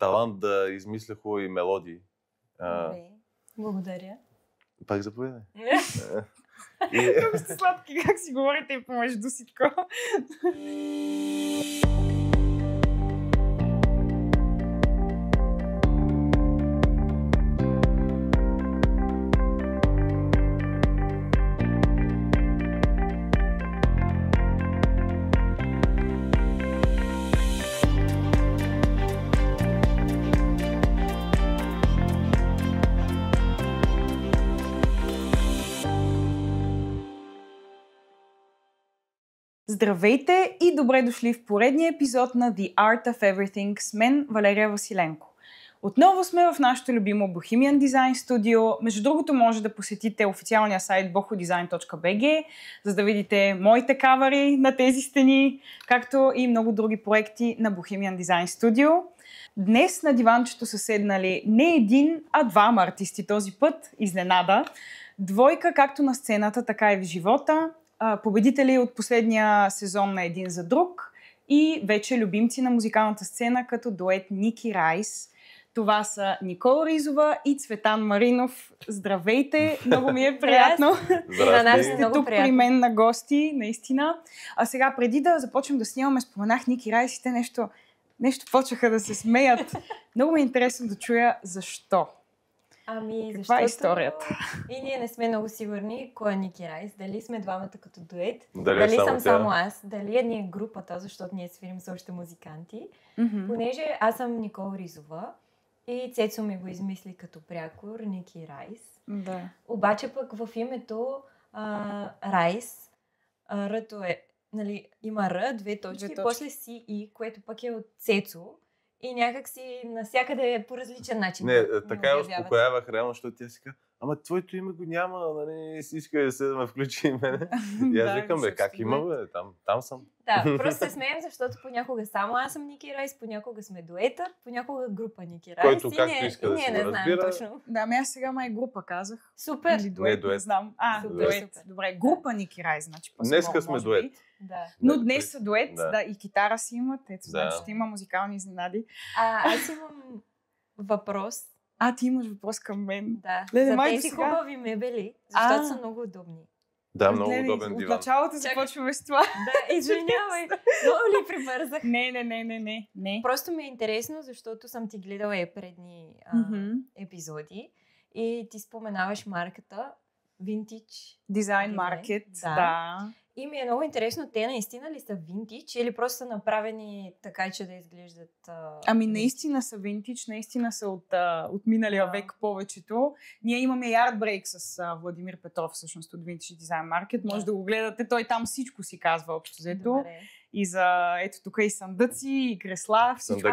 талант да измисля хубави мелодии. Добре. Благодаря. Пак заповядай. Много сте сладки, как си говорите и помежду си такова. Здравейте и добре дошли в поредния епизод на The Art of Everything с мен, Валерия Василенко. Отново сме в нашото любимо Bohemian Design Studio. Между другото, може да посетите официалния сайт bohodesign.bg, за да видите моите кавари на тези стени, както и много други проекти на Bohemian Design Studio. Днес на диванчето са седнали не един, а двама артисти този път. Изненада. Двойка както на сцената, така и в живота. Победители от последния сезон на Един за друг и вече любимци на музикалната сцена като дует Ники Райс. Това са Никола Ризова и Цветан Маринов. Здравейте! Много ми е приятно. Здрасти. Сте тук при мен на гости, наистина. А сега, преди да започнем да снимаме, споменах Ники Райс и те нещо почнаха да се смеят. Много ми е интересно да чуя защо. Каква е историята? И ние не сме много сигурни кой е Ники Райс. Дали сме двамата като дует, Дали съм само аз, дали е ние групата, защото ние свирим с още музиканти. Понеже аз съм Никола Ризова и Цецо ми го измисли като прякор Ники Райс. Да. Обаче пък в името Райс, Р'то е, нали, има Р, две точки, после Си И, което пък е от Цецо. И някак си навсякъде е по различен начин. Не, така я успокоявах реално, защото тя си казва, ама твоето име го няма, нали, си иска да се да ме включи и мене. И аз викам, как има, бе, там съм. Да, просто се смеем, защото понякога само аз съм Ники Райс, понякога сме дуета, понякога група Ники Райс. Който както иска да се не разбира. знаем точно. Да, аз сега май група казах. Супер. Или дует, не знам. Дует. Добре, група Ники Райс, значи. Днеска сме дует. Да. Но днес са дует, да, и китара си имат, ето, значи ще има музикални изненади. Аз имам въпрос. Ти имаш въпрос към мен. Да, за тези хубави мебели, защото са много удобни. Да, много удобен диван. От началото започваме с това. Да, извинявай. Много ли прибързах? Не. Просто ми е интересно, защото съм ти гледала предни епизоди и ти споменаваш марката Vintage Design Market. Да. И ми е много интересно, те наистина ли са винтидж или просто са направени така, че да изглеждат... наистина са винтидж, наистина са от миналия век повечето. Ние имаме Yard Break с Владимир Петров, всъщност от Vintage Design Market. Може да го гледате, той там всичко си казва общо взето. И за, ето тук и съндъци, и кресла, всичко.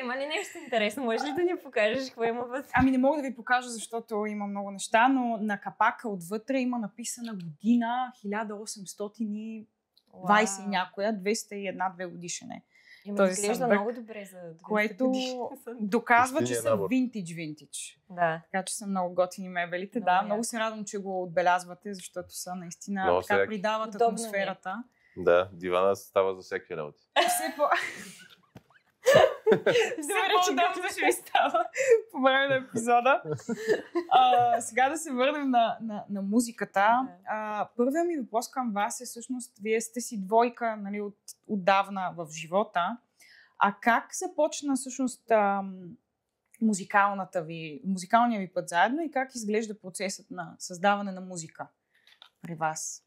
Има ли нещо интересно? Може ли да ни покажеш какво има вътре? Не мога да ви покажа, защото има много неща, но на капака отвътре има написана година 1820 и някоя, 201-2 годишен е. Изглежда много добре за 200 което доказва, че са винтидж. Да. Така че са много готини мебелите. Много се радвам, че го отбелязвате, защото са наистина така придават атмосферата. Да, дивана става за всеки работи. Все по-удобно ще ви става по време на епизода. Сега да се върнем на музиката. Първият ми въпрос към вас е всъщност, вие сте си двойка, нали, отдавна в живота. А как започна всъщност музикалния ви път заедно и как изглежда процесът на създаване на музика при вас?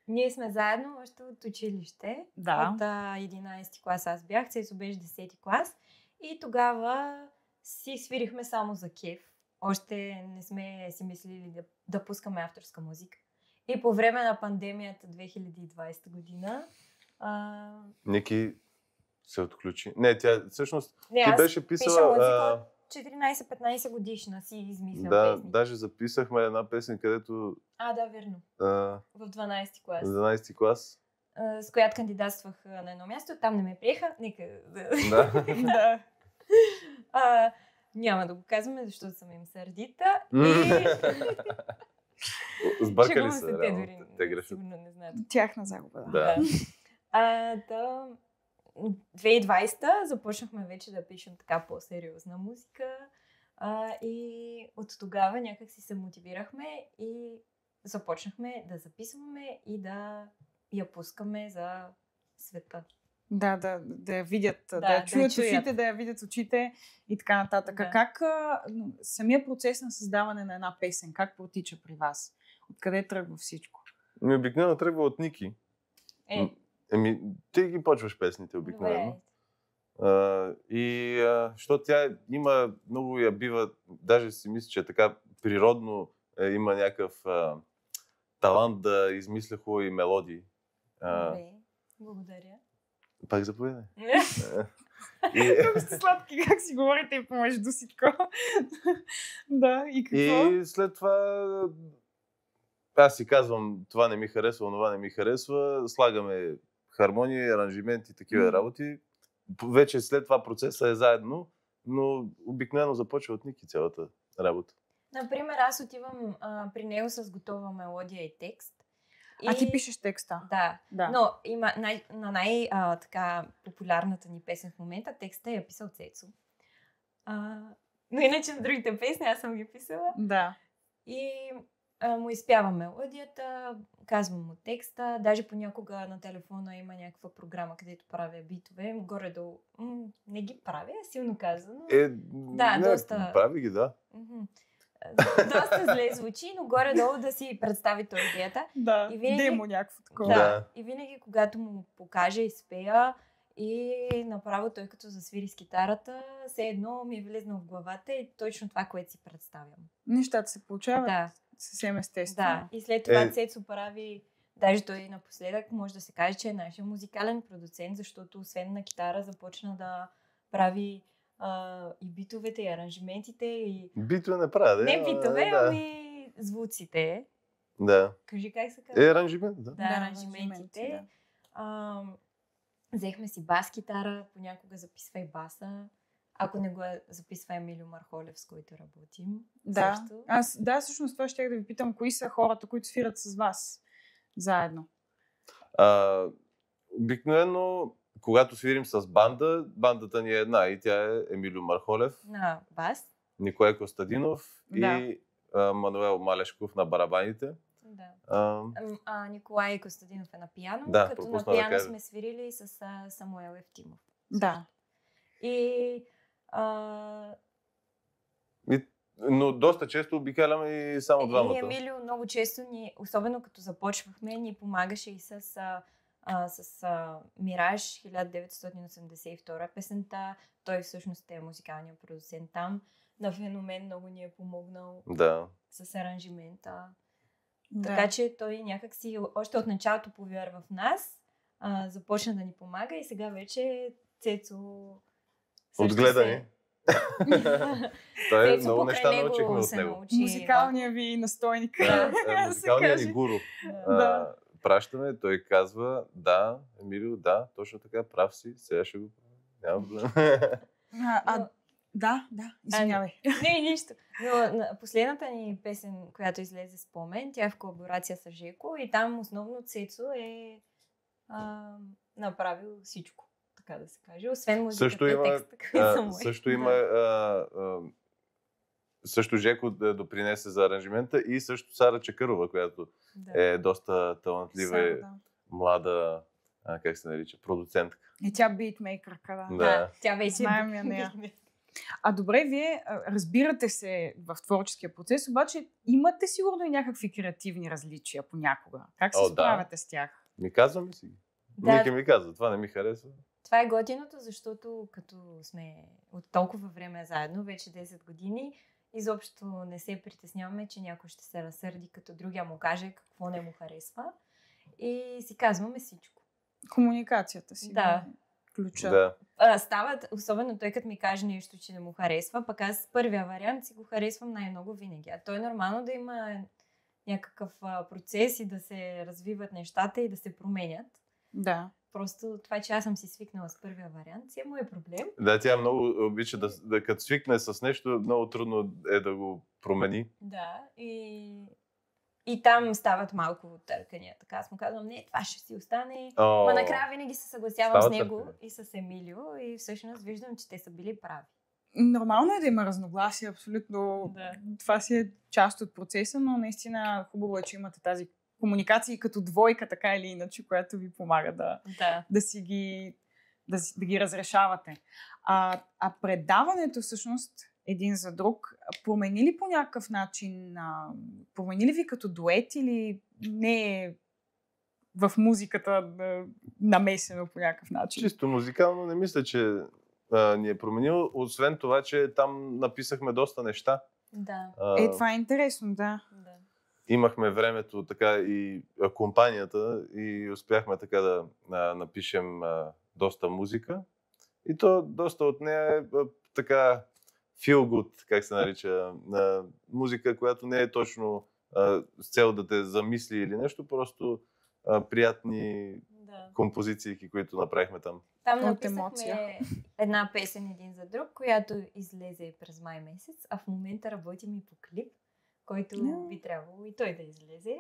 Ние сме заедно още от училище. Да. От 11 клас аз бях, Цецо беше 10 клас. И тогава си свирихме само за кеф. Още не сме си мислили да пускаме авторска музика. И по време на пандемията 2020 година... Ники се отключи. Не, тя всъщност... ти беше писала... Пиша музика от 14-15 годишна си измисля песни. Даже записахме една песен, където... Да, верно. В 12 клас. В 12 клас. С която кандидатствах на едно място. Там не ме приеха. Нека... Да. Няма да го казваме, защото съм им сърдита. Сбъркали се, те грешат. Сигурно не знаят. Тяхна загуба. Да. 2020 започнахме вече да пишем така по-сериозна музика и от тогава някак си се мотивирахме и започнахме да записваме и да я пускаме за света. Да я видят, да я чуят ушите, да я видят очите и така нататък. Да. Как самия процес на създаване на една песен, как протича при вас? Откъде тръгва всичко? Обикновено тръгва от Ники. Ти ги почваш песните обикновено. Защото тя има много я бива, даже си мисля, че така природно има някакъв талант да измисля хубави мелодии. Добре, благодаря. Пак заповядай. Много сте сладки, как си говорите и помежду си такова. Да, и какво? И след това аз си казвам, това не ми харесва, това не ми харесва, слагаме хармония, аранжименти, такива работи. Вече след това процесът е заедно, но обикновено започва от Ники цялата работа. Например, аз отивам при него с готова мелодия и текст. А ти пишеш текста? Да. Но има на така популярната ни песен в момента, текста я писал Цецо. Но иначе на другите песни аз съм ги писала. Да. И му изпява мелодията, казвам му текста, даже понякога на телефона има някаква програма, където правя битове, горе-долу, не ги правя, силно казано. Доста... Прави ги, да. Доста зле звучи, но горе-долу да си представи той идеята. Да, и винаги... демо някакво такова. Да, и винаги когато му покаже и спея и направо той като засвири с китарата, все едно ми е влезнал в главата и точно това, което си представям. Нещата се получават съвсем естествено. Да, и след това Цецо прави, даже той напоследък може да се каже, че е нашия музикален продуцент, защото освен на китара започна да прави и битовете, и аранжиментите, и... Битове не правя, Не битове, ами звуците. Да. Кажи как се казва? Аранжимент, да. Да, аранжиментите. Взехме си бас-китара, понякога записва и баса. Ако не го записва Емилио Мархолев, с който работим. Да, всъщност това ще да ви питам, кои са хората, които свират с вас заедно? Обикновено, когато свирим с банда, бандата ни е една и тя е Емилио Мархолев на бас, Николай Костадинов и Мануел Малешков на барабаните. Да. Николай Костадинов е на пиано, като на пиано сме свирили с Самуел Евтимов. Да. Но доста често обикаляме и само двамата. Емилио много често особено като започвахме, ни помагаше и с Мираж 1982 песента. Той всъщност е музикалният продуцент там. На Феномен много ни е помогнал с аранжимента. Да. Така че той някак си още от началото повярва в нас, започна да ни помага и сега вече Цецо отгледани. Той много неща научихме от него. Музикалния ви настойник. Музикалния ни гуру. Пращаме, той казва, Емилио, точно така, прав си, сега ще го правя. Да, извинявай. Не, нищо. Но последната ни песен, която излезе Спомен, тя е в колаборация с Жеко и там основно Цецо е направил всичко, така да се каже. Освен музиката и текста, които са мои. Също Жеко допринесе за аранжимента и също Сара Чакърова, която е доста талантлива, млада, как се нарича, продуцентка. И тя битмейкърка, да. Тя вече знаем я нея. Добре, вие разбирате се в творческия процес, обаче имате сигурно и някакви креативни различия понякога. Как се справяте с тях? Казваме си ги. Ники ми казва, това не ми харесва. Това е готиното, защото като сме от толкова време заедно, вече 10 години, изобщо не се притесняваме, че някой ще се разсърди, като другия му каже какво не му харесва. И си казваме всичко. Комуникацията си. Да. Ключа. Да. Стават, особено той като ми каже нещо, че не му харесва, пък аз първия вариант си го харесвам най-много винаги. А то е нормално да има някакъв процес и да се развиват нещата и да се променят. Да. Просто това, че аз съм си свикнала с първия вариант, си е мой проблем. Да, тя много обича като свикне с нещо, много трудно е да го промени. Да, и И там стават малко търкания. Така аз му казвам, не, това ще си остане. Ма накрая винаги се съгласявам с него и с Емилио и всъщност виждам, че те са били прави. Нормално е да има разногласия, абсолютно. Да. Това си е част от процеса, но наистина хубаво е, че имате тази комуникация като двойка, така или иначе, която ви помага да ги разрешавате. А предаването всъщност един за друг, промени ли по някакъв начин, промени ли ви като дует или не е в музиката намесено по някакъв начин? Чисто музикално не мисля, че ни е променил, освен това, че там написахме доста неща. Да. Това е интересно, да. Имахме времето, така и компанията и успяхме така да напишем доста музика. И то доста от нея е така feel good, как се нарича, музика, която не е точно с цел да те замисли или нещо, просто приятни композиции, които направихме там. Там написахме една песен един за друг, която излезе през май месец, а в момента работим и по клип, който би трябвало и той да излезе.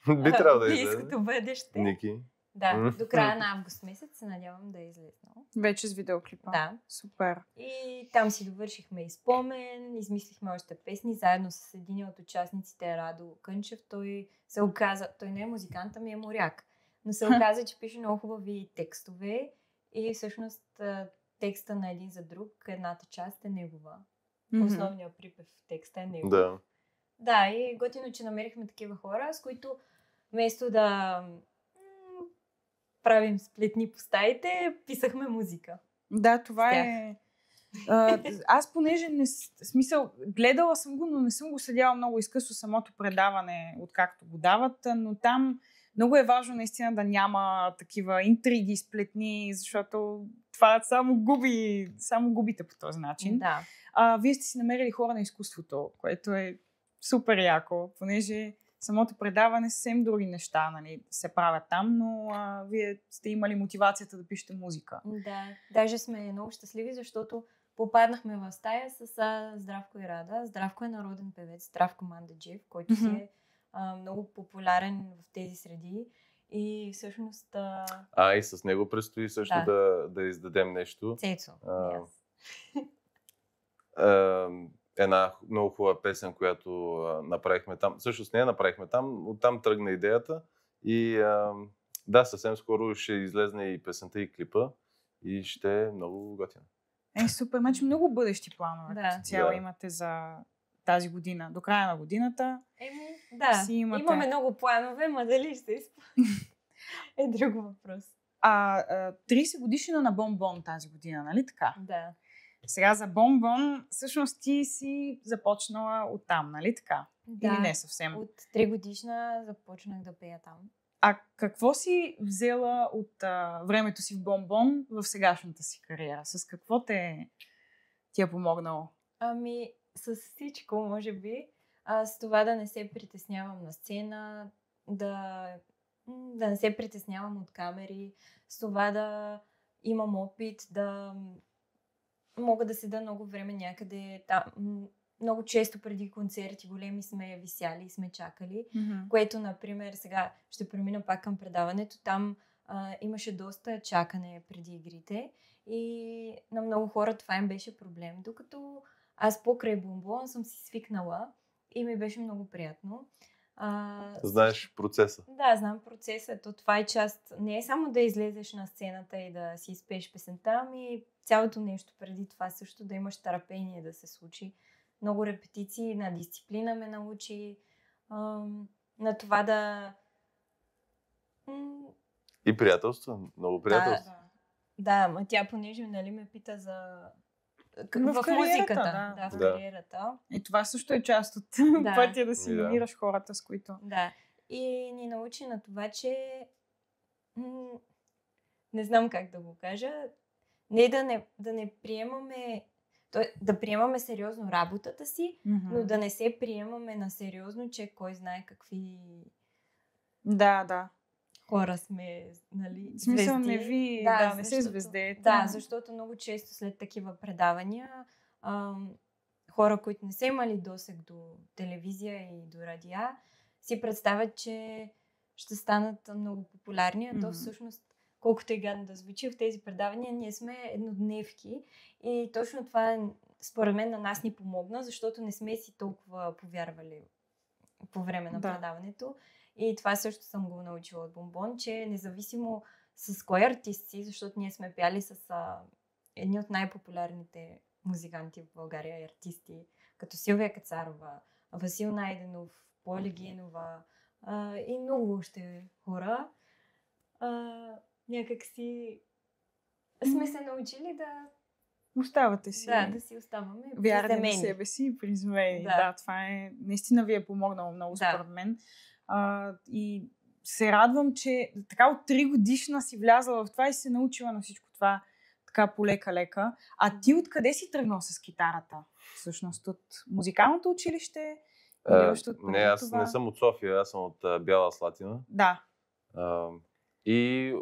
Би трябвало да излезе. Близкото бъдеще. Ники. Да, до края на август месец се надявам да е излезнал. Вече с видеоклипа. Да. Супер. И там си довършихме и спомен, измислихме още песни, заедно с един от участниците, Радо Кънчев. Той се оказа, той не е музикант, ами е моряк. Но се оказа, че пише много хубави текстове и всъщност текста на един за друг, едната част е негова. Основният припев в текста е негова. Да. Да, и готино, че намерихме такива хора, с които вместо да правим сплетни по стаите, писахме музика. Да, това е... Аз понеже гледала съм го, но не съм го следяла много изкъсно самото предаване, откакто го дават, но там много е важно наистина да няма такива интриги, сплетни, защото това само губите по този начин. Да. Вие сте си намерили хора на изкуството, което е супер яко, понеже самото предаване съвсем други неща се правят там, но вие сте имали мотивацията да пишете музика. Да, даже сме много щастливи, защото попаднахме в стая с Здравко и Рада. Здравко е народен певец, Здравко Мандаджиев, който си е много популярен в тези среди. И всъщност... и с него предстои също да издадем нещо. Цецо. Една много хубава песен, която направихме там. Всъщност не я направихме там, оттам тръгна идеята. И съвсем скоро ще излезне и песента, и клипа. И ще е много готина. Супер, значи много бъдещи планове. Цяло имате за тази година. До края на годината. Имаме много планове, ма дали ще изпълним е друг въпрос. 30 годишнина на Бон-Бон тази година, нали така? Да. Сега за Бон-Бон, всъщност ти си започнала оттам, нали така? Да. Или не съвсем? От 3 годишна започнах да пея там. А какво си взела от времето си в Бон-Бон в сегашната си кариера? С какво ти е помогнало? С всичко, може би. С това да не се притеснявам на сцена, да не се притеснявам от камери, с това да имам опит, да мога да седа много време някъде там. Много често преди концерти големи сме висяли и сме чакали, което, например, сега ще премина пак към предаването. Там имаше доста чакане преди игрите и на много хора това им беше проблем. Докато аз покрай Бон-Бон съм си свикнала и ми беше много приятно. Знаеш процеса. Да, знам процеса. Това е част. Не е само да излезеш на сцената и да си изпееш песента, ами цялото нещо преди това също да имаш търпение да се случи. Много репетиции, на дисциплина ме научи, на това да... И приятелство, много приятелство. Да, ма тя понеже ме пита за... В музиката, в кариерата. И това също е част от пътя да си намираш хората, с които... Да, и ни научи на това, че не знам как да го кажа, да не приемаме, да приемаме сериозно работата си, но да не се приемаме на сериозно, че кой знае какви хора сме, нали, в смисъл звезди. Не се звездеете. Да, защото много често след такива предавания хора, които не са имали досег до телевизия и до радиа, си представят, че ще станат много популярни, а то всъщност, колкото и гадно да звучи, в тези предавания ние сме еднодневки и точно това според мен на нас ни помогна, защото не сме си толкова повярвали по време на предаването. И това също съм го научила от Бомбон, че независимо с кой артист си, защото ние сме пяли с едни от най-популярните музиканти в България и артисти, като Силвия Кацарова, Васил Найденов, Поли Генова и много още хора. Някак си сме се научили да оставате си. Да си оставаме. Вярваме в себе си, приземени. Да, това е наистина ви е помогнало много според мен. И се радвам, че така от 3 годишна си влязла в това и се научила на всичко това така полека-лека. А ти откъде си тръгнал с китарата? Всъщност от музикалното училище? Не, аз не съм от София, аз съм от Бяла Слатина. Да. И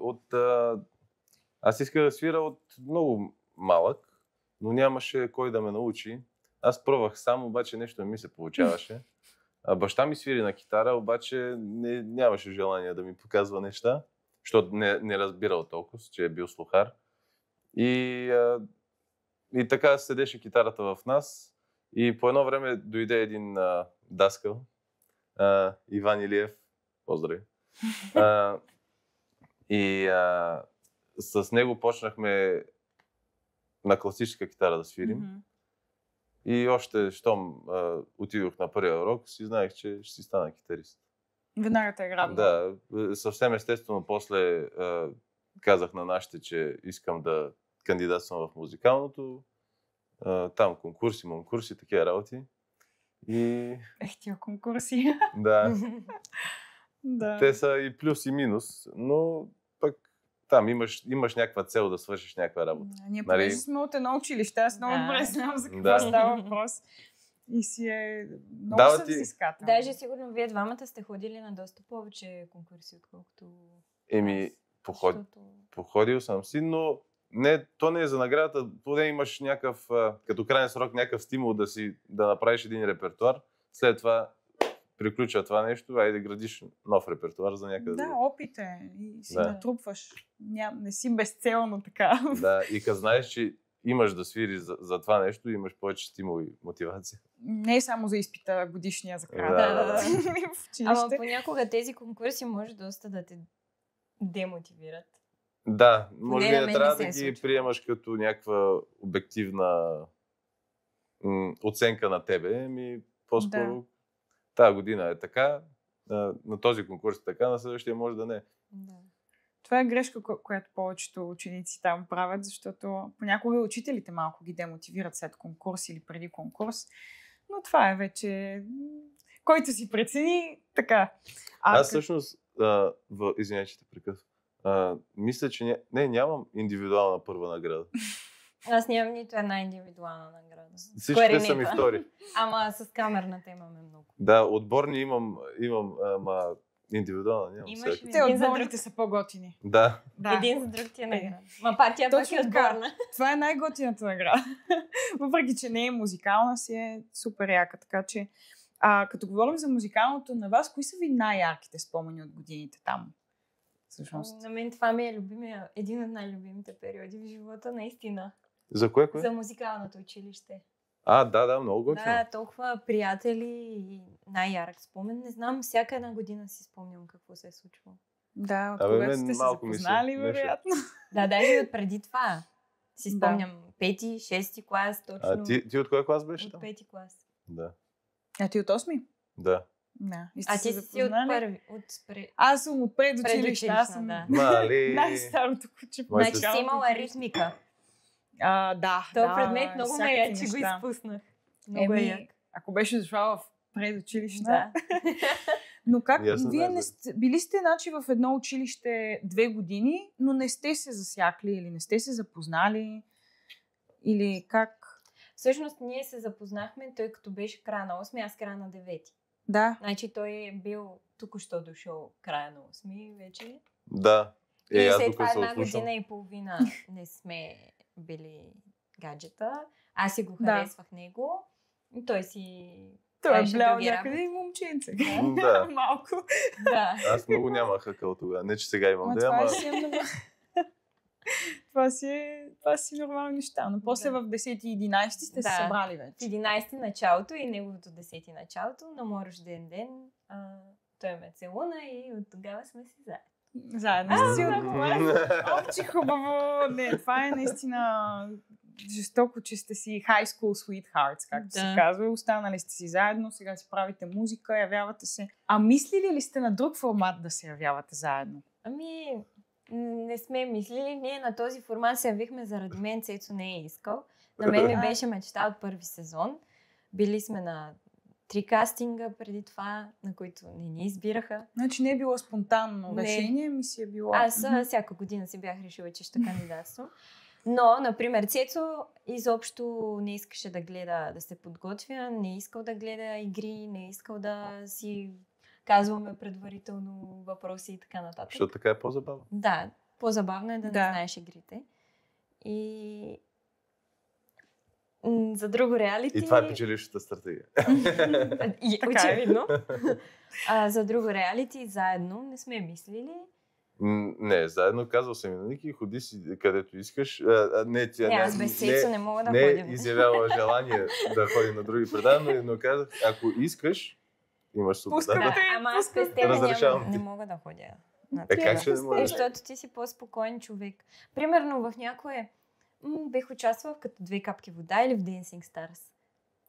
аз исках да свира от много малък, но нямаше кой да ме научи. Аз пробвах сам, обаче нещо не ми се получаваше. Баща ми свири на китара, обаче нямаше желание да ми показва неща, защото не разбирал толкова, че е бил слухар. И така седеше китарата в нас и по едно време дойде един даскал, Иван Илиев, поздрави. С него почнахме на класическа китара да свирим. И още, щом отидох на първия урок, си знаех, че ще си стана китарист. Веднага те е грабна. Да, съвсем естествено после казах на нашите, че искам да кандидатствам в музикалното. Там конкурси, такива работи. И... тия конкурси. Да. Да. Те са и плюс и минус, но пък там имаш някаква цел да свършиш някаква работа. Ние понеже сме от едно училище, аз много добре знам за какво става въпрос. И си е много съвзискателно. Даже сигурно вие двамата сте ходили на доста повече конкурси, отколкото... Походил съм си, но то не е за наградата. Поне имаш някакъв, като крайен срок, някакъв стимул да направиш един репертуар. След това приключва това нещо, да градиш нов репертуар за някъде. Да, опит е. И си натрупваш. Не си безцелно така. Да, и като знаеш, че имаш да свири за това нещо, имаш повече стимул и мотивация. Не е само за изпита годишния за края. Да. Ама понякога тези конкурси може доста да те демотивират. Да, може би не трябва да ги приемаш като някаква обективна оценка на тебе, по-скоро тази година е така, на този конкурс е така, на следващия може да не. Да. Това е грешка, която повечето ученици там правят, защото понякога учителите малко ги демотивират след конкурс или преди конкурс, но това е вече който си прецени така. Аз всъщност, извиня, че те прекъсвам, мисля, че нямам индивидуална първа награда. Аз нямам нито една индивидуална награда. Всичките са ми втори. Ама с камерната имаме много. Да, отборни имам индивидуална нямам. Те отборните са по-готини. Да. Един за друг ти е награда. Ма партия пък е отборна. Това е най-готината награда. Въпреки, че не е музикална, си е супер яка. Така че, като говорим за музикалното, на вас, кои са ви най-ярките спомени от годините там? На мен това ми е един от най-любимите периоди в живота, наистина. За кое? За музикалното училище. Да, много готино. Да, толкова приятели и най-ярък спомен. Не знам, всяка една година си спомням какво се е случвало. Да, от когато сте се запознали, вероятно. Да, даже от преди това. Си спомням 5-ти, 6-ти клас, точно. Ти от кой клас беше? От 5-ти клас. Да. А ти от 8-ми? Да. Да. А ти си от първи? Аз съм от предучилище. Аз съм най-старото куче. Значи си имала ритмика. Да. Това предмет много ме я, че го изпуснах. Много ако беше дошла в предучилище. Да. Но как вие били сте в едно училище 2 години, но не сте се засякли или не сте се запознали? Или как? Всъщност ние се запознахме, той като беше края на 8, аз края на 9. Да. Значи той е бил току-що дошъл края на 8 вече. Да. И след това една година и половина не сме били гаджета. Аз си го харесвах него. И той си Той е правеше блял други някъде работи. и момченце. Да. Малко. Да. Аз много нямах акъл тогава. Не, че сега имам Ама да, това ама... си е много... това си нормални неща. Но после Да. в 10 и 11 сте се Да. събрали В вече. 11 началото и неговото 10 началото на мой рожден ден той ме целуна и от тогава сме си заедно. Заедно сте си отговорили. Че хубаво! Не, това е наистина жестоко, че сте си high school sweethearts, както Да. се казва. Останали сте си заедно, сега си правите музика, явявате се. А мислили ли сте на друг формат да се явявате заедно? Ами, не сме мислили. Ние на този формат се явихме заради мен. Цецо не е искал. На мен ми беше мечта от първи сезон. Били сме на 3 кастинга преди това, на които не ни избираха. Значи не е било спонтанно Не. решение, ми си е било... Аз всяка година си бях решила, че ще кандидатствам. Но, например, Цецо изобщо не искаше да гледа, да се подготвя, не искал да гледа игри, не искал да си казваме предварително въпроси и така нататък. Защото така е по-забавно. Да, по-забавно е да не Да. знаеш игрите. И за друго реалити... И това е печелившата стратегия. И, Така е. очевидно. За друго реалити заедно не сме мислили. Не, заедно казал съм и на Ники, ходи си където искаш. Тя Не, аз без Цецо не мога да не ходя. изявява желание да ходи на други предавания, но казах, ако искаш, имаш свобода. Пускам Да, те, ама аз без тебе Разрешавам ти. не мога да ходя. на Как това. ще не можеш? Защото ти си по-спокоен човек. Примерно в някое... бих участвала в като 2 капки вода или в Dancing Stars.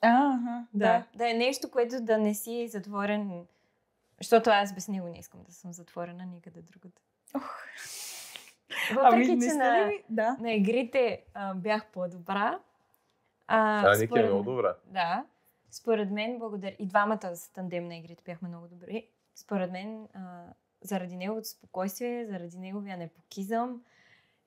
Ага, да. Да е нещо, което да не си затворен. Защото аз без него не искам да съм затворена никъде другаде. Въпреки, Ами, не че сте ли ми? Да. на игрите бях по-добра. Ники е много добра. Да. Според мен, благодаря. И двамата с тандем на игрите бяхме много добри. Според мен, заради неговото спокойствие, заради неговия непокизъм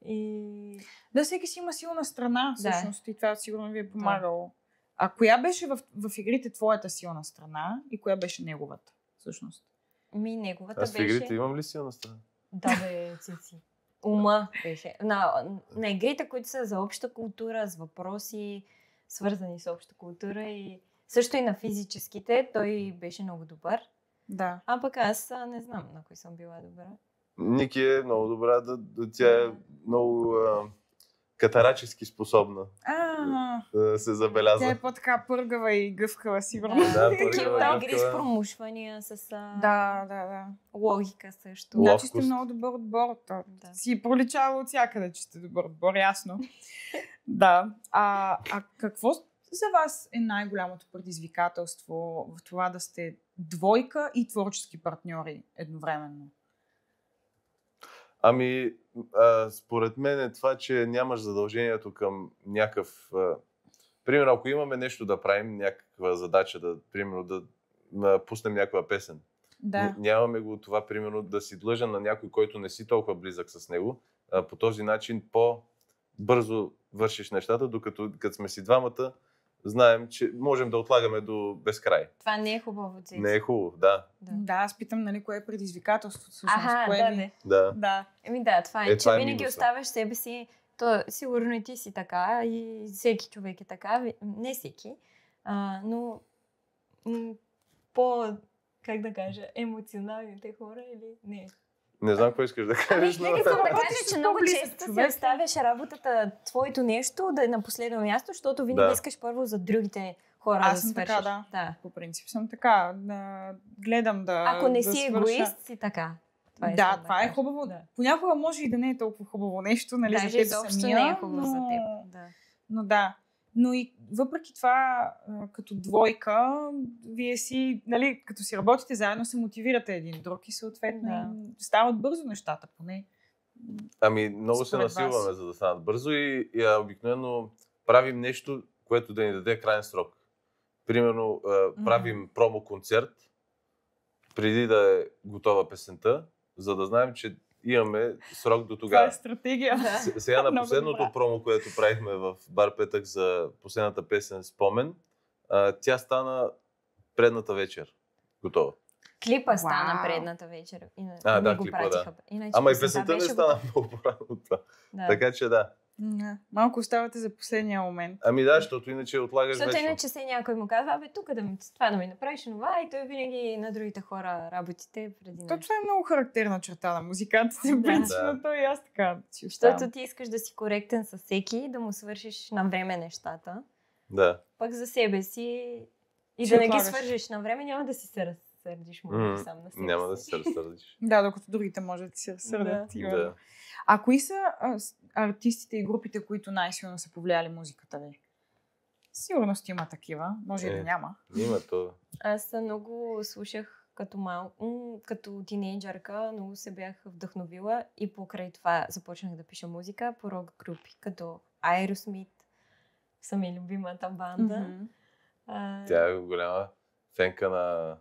и... Да, всеки си има силна страна, Да. всъщност, и това сигурно ви е помагало. А коя беше в игрите твоята силна страна и коя беше неговата, всъщност? неговата Аз в беше... игрите имам ли силна страна? Да, бе, Цици. Ума беше. На игрите, които са за обща култура, с въпроси, свързани с обща култура и също и на физическите, той беше много добър. Да. А пък аз не знам на кой съм била добра. Ники е много добра, тя е много катарачески способна да се забелязва. Тя е по-така пъргава и гъвкава, сигурно. Да, Такива пъргава, игри с промушвания, с Да. логика също. Ловкост. Значи сте много добър отбор. Да. Си проличава от всякъде, че сте добър отбор, ясно. Да. А какво за вас е най-голямото предизвикателство в това да сте двойка и творчески партньори едновременно? Ами, според мен е това, че нямаш задължението към някакъв... примерно, ако имаме нещо да правим, някаква задача, примерно да пуснем някаква песен. Да. Нямаме го това, примерно, да си длъжен на някой, който не си толкова близък с него. По този начин по-бързо вършиш нещата, докато като сме си двамата, знаем, че можем да отлагаме до безкрай. Това не е хубаво, Цеци. Не е хубаво, да. Да, аз питам, нали, кое е предизвикателството, всъщност. Кое да, ви... не. Да. Да. Да, това е, че това е винаги минуса. оставяш себе си. То, сигурно и ти си така, и всеки човек е така. Не всеки, но как да кажа, емоционалните хора или не. Не знам какво искаш да кажеш, но... Искам да кажа, Работиш че с много по-близък често си човек. оставяш работата, твоето нещо да е на последно място, защото винаги искаш първо за другите хора Аз да съм свършиш. така, да. По принцип съм така. Гледам да Ако не да си свърша. егоист, си така. Това е хубаво. Да. Понякога може и да не е толкова хубаво нещо, нали, Даже за теб изобщо самия. не е хубаво за теб. Да. Но да. Но и въпреки това, като двойка, вие си, нали, като си работите заедно, се мотивирате един друг и съответно стават бързо нещата, поне. Ами, много се Според насилваме, вас. за да станат бързо и обикновено правим нещо, което да ни даде крайен срок. Примерно, правим промо-концерт, преди да е готова песента, за да знаем, че имаме срок до Това тогава. е стратегия. Сега на Много последното добра. промо, което правихме в Бар Петък за последната песен Спомен, тя стана предната вечер. Готова. Клипа стана Вау. предната вечер. Да, го клипа, пратиха. да. Иначе Ама и песента песента не беше стана готова. много по-рано от това. Да. Така че да. Малко оставате за последния момент. Ами да, защото иначе отлагаш Защото вечно. иначе се някой му казва, тук това да ми направиш това, и той винаги на другите хора работите преди нас. Това е много характерна черта на музикантите. Да. Принципно той и аз така си оставам. Защото ти искаш да си коректен със всеки, да му свършиш на време нещата. Да. Пък за себе си и Си да не ги отлагаш. свържиш на време, няма да си се разсърдиш може сам на себе Няма да си. се разсърдиш. Да, докато другите може да ти се разсърдят. Да. именно. Да. А кои са артистите и групите, които най-силно са повлияли музиката ви? Сигурно има такива, може и да няма. Има то. Аз много слушах като тинейджърка, много се бях вдъхновила и покрай това започнах да пиша музика по рок групи, като Aerosmith, са ми любимата банда. Мгм. Тя е голяма фенка на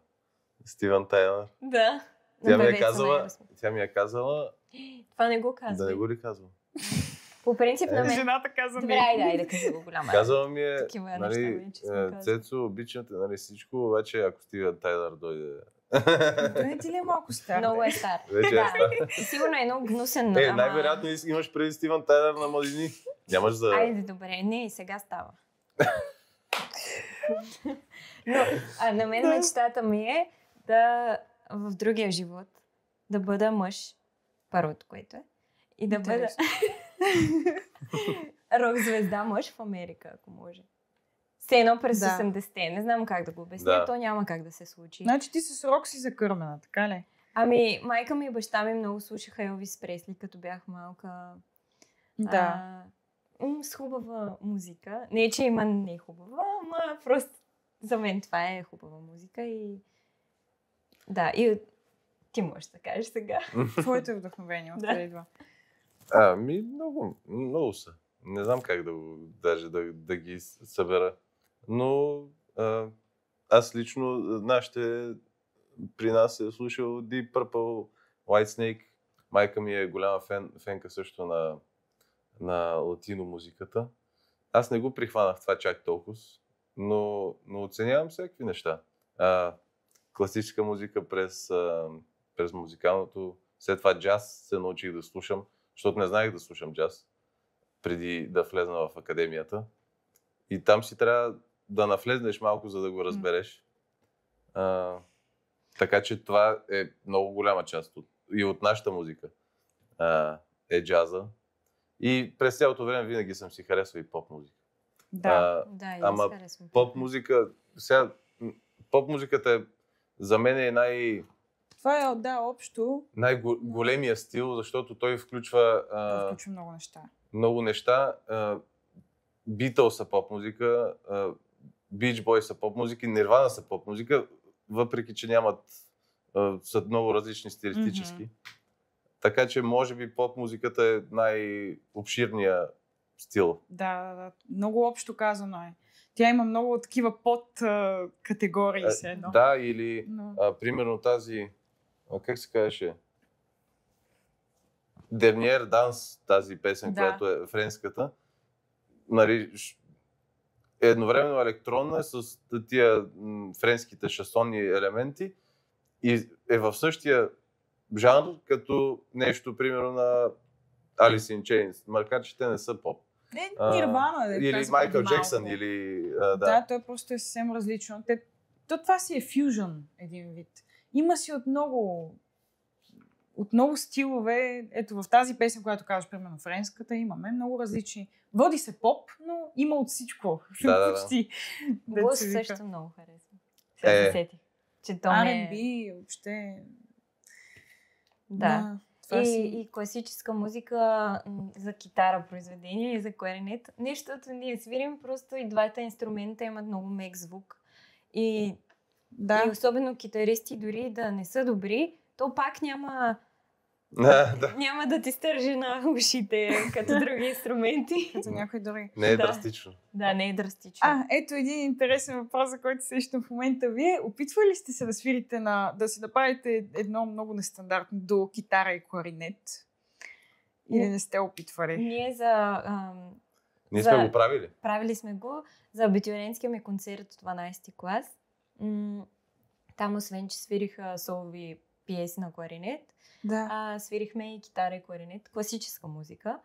Стивън Тайлър. Да. Тя на ми е певеца на казала, Aerosmith. Това не го да казвай. не го ли казвам. По принцип на мен... Жената каза Добре, айде кажи го голяма. Казала ми е, Такива неща нали, вече сме казали. Цецо, обичам те, нали, всичко, обаче ако Стивън Тайлър дойде... Той ти ли е малко стар? Много бе? е стар. Вече е Да. стар. И сигурно е много гнусен. Най-вероятно имаш преди Стивън Тайлър на младини. Нямаш за... Айде, добре. Не, и сега става. Но на мен мечтата ми е да в другия живот да бъда мъж, първото, което е, и да бъда Интересно. рок-звезда мъж в Америка, ако може. Все едно през Да. 80-те. Не знам как да го обясня, Да. то няма как да се случи. Значи ти с рок си закърмена, така ли? Ами, майка ми и баща ми много слушаха Елвис Пресли, като бях малка. Да. С хубава музика. Не, че има не хубава, ама просто за мен това е хубава музика и... Да, и ти можеш да кажеш сега. Твоето е вдъхновение, Да. откъде идва? Ами, много са. Не знам как даже да ги събера. Но аз лично, при нас е слушал Deep Purple, Whitesnake. Майка ми е голяма фенка също на латино музиката. Аз не го прихванах това чак толкова, но оценявам всякакви неща. Класическа музика през музикалното. След това джаз се научих да слушам, защото не знаех да слушам джаз преди да влезна в академията. И там си трябва да навлезнеш малко, за да го разбереш. Така че това е много голяма част и от нашата музика е джаза. И през цялото време винаги съм си харесвал и поп музика. Да. Да, и Ама аз харесвам. поп музика, сега поп музиката за мен е Това е, да, общо. най-големия стил, защото той включва Това включва много неща. много неща. Beatles са поп музика, Beach Boys са поп музика, Nirvana са поп музика, въпреки че са много различни стилистически. Така че може би поп музиката е най-обширния стил. Да. Много общо казано е. Тя има много такива под категории все едно. Да, или Но... примерно тази, как се казваше? Dernier Данс, тази песен, Да. която е френската. Нали, едновременно електронна с тия френските шасонни елементи и е в същия жанр, като нещо, примерно на Alice in Chains, макар че те не са поп. Нирвана, да Или казах Майкъл преди малко. Джексън, или... Да, той просто е съвсем различно. Това си е фюжън, един вид. Има си от много стилове. Ето в тази песен, която казваш, примерно френската, имаме много различни. Води се поп, но има от всичко. Да. Почти. Блъз Деца вика. също много харесвам. Сега се сетих, че то не е... R&B, въобще... Да. това И класическа музика за китара произведение и за кларинет. Нещото ние свирим, просто и двата инструмента имат много мек звук. И особено китаристи, дори да не са добри, то пак няма да ти стържи на ушите, като други инструменти. Като някой дори. Не е драстично. Да, не е драстично. Ето един интересен въпрос, за който сещам в момента. Вие опитвали сте се да свирите да си направите едно много нестандартно до китара и кларинет? Или не сте опитвали? Ние сме го правили. Правили сме го за абитуриентския ми концерт от 12-ти клас. Там, освен че свириха солови пиеси на кларинет, свирихме и китара и кларинет, класическа музика.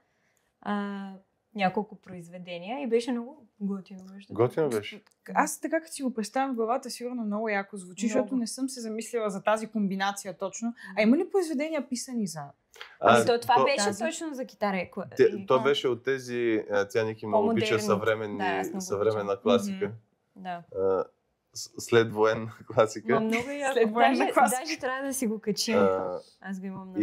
няколко произведения и беше много готино. Готино беше. Аз така като си го представям в главата, сигурно много яко звучи, Много. защото не съм се замислила за тази комбинация точно. А има ли произведения писани за... Това беше тази- точно за китара. То беше от тези, тя Ники много обича съвременна класика. Да. Следвоенна класика. Много яко. Следвоенна класика. Даже трябва да си го качим. Аз го имам на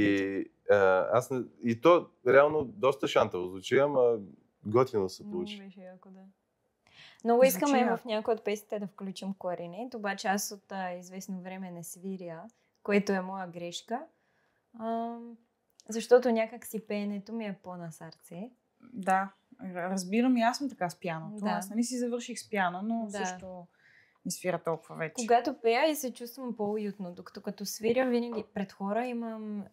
И то реално доста шантаво звучи, ама готино се Много получи. беше яко, да. Много искаме Звучи в някои от песните да включим кларинет, обаче аз от известно време не свиря, което е моя грешка. Защото някак си пеенето ми е по-на сърце. Да, разбирам и аз съм така с пианото. Да. Аз нали си завърших с пиано, но Да. също не свира толкова вече. Когато пея и се чувствам по-уютно, докато като свиря винаги пред хора имам...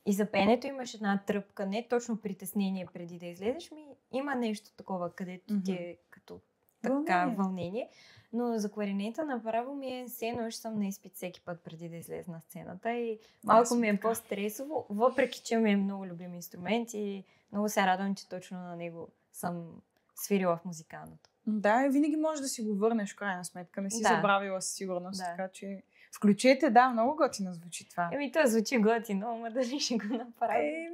И за пеенето имаш една тръпка, не точно притеснение преди да излезеш, има нещо такова, където ти е като така вълнение. Но за кларинета направо ми е все едно, ще съм на изпит всеки път преди да излезе на сцената и малко ми е по-стресово, въпреки че ми е много любим инструмент и много се радвам, че точно на него съм свирила в музикалното. Да, и винаги можеш да си го върнеш в крайна сметка. Не си Да. забравила със сигурност. Да. Така че включете, да, много готино звучи това. То звучи готино, ама дали ще го направи?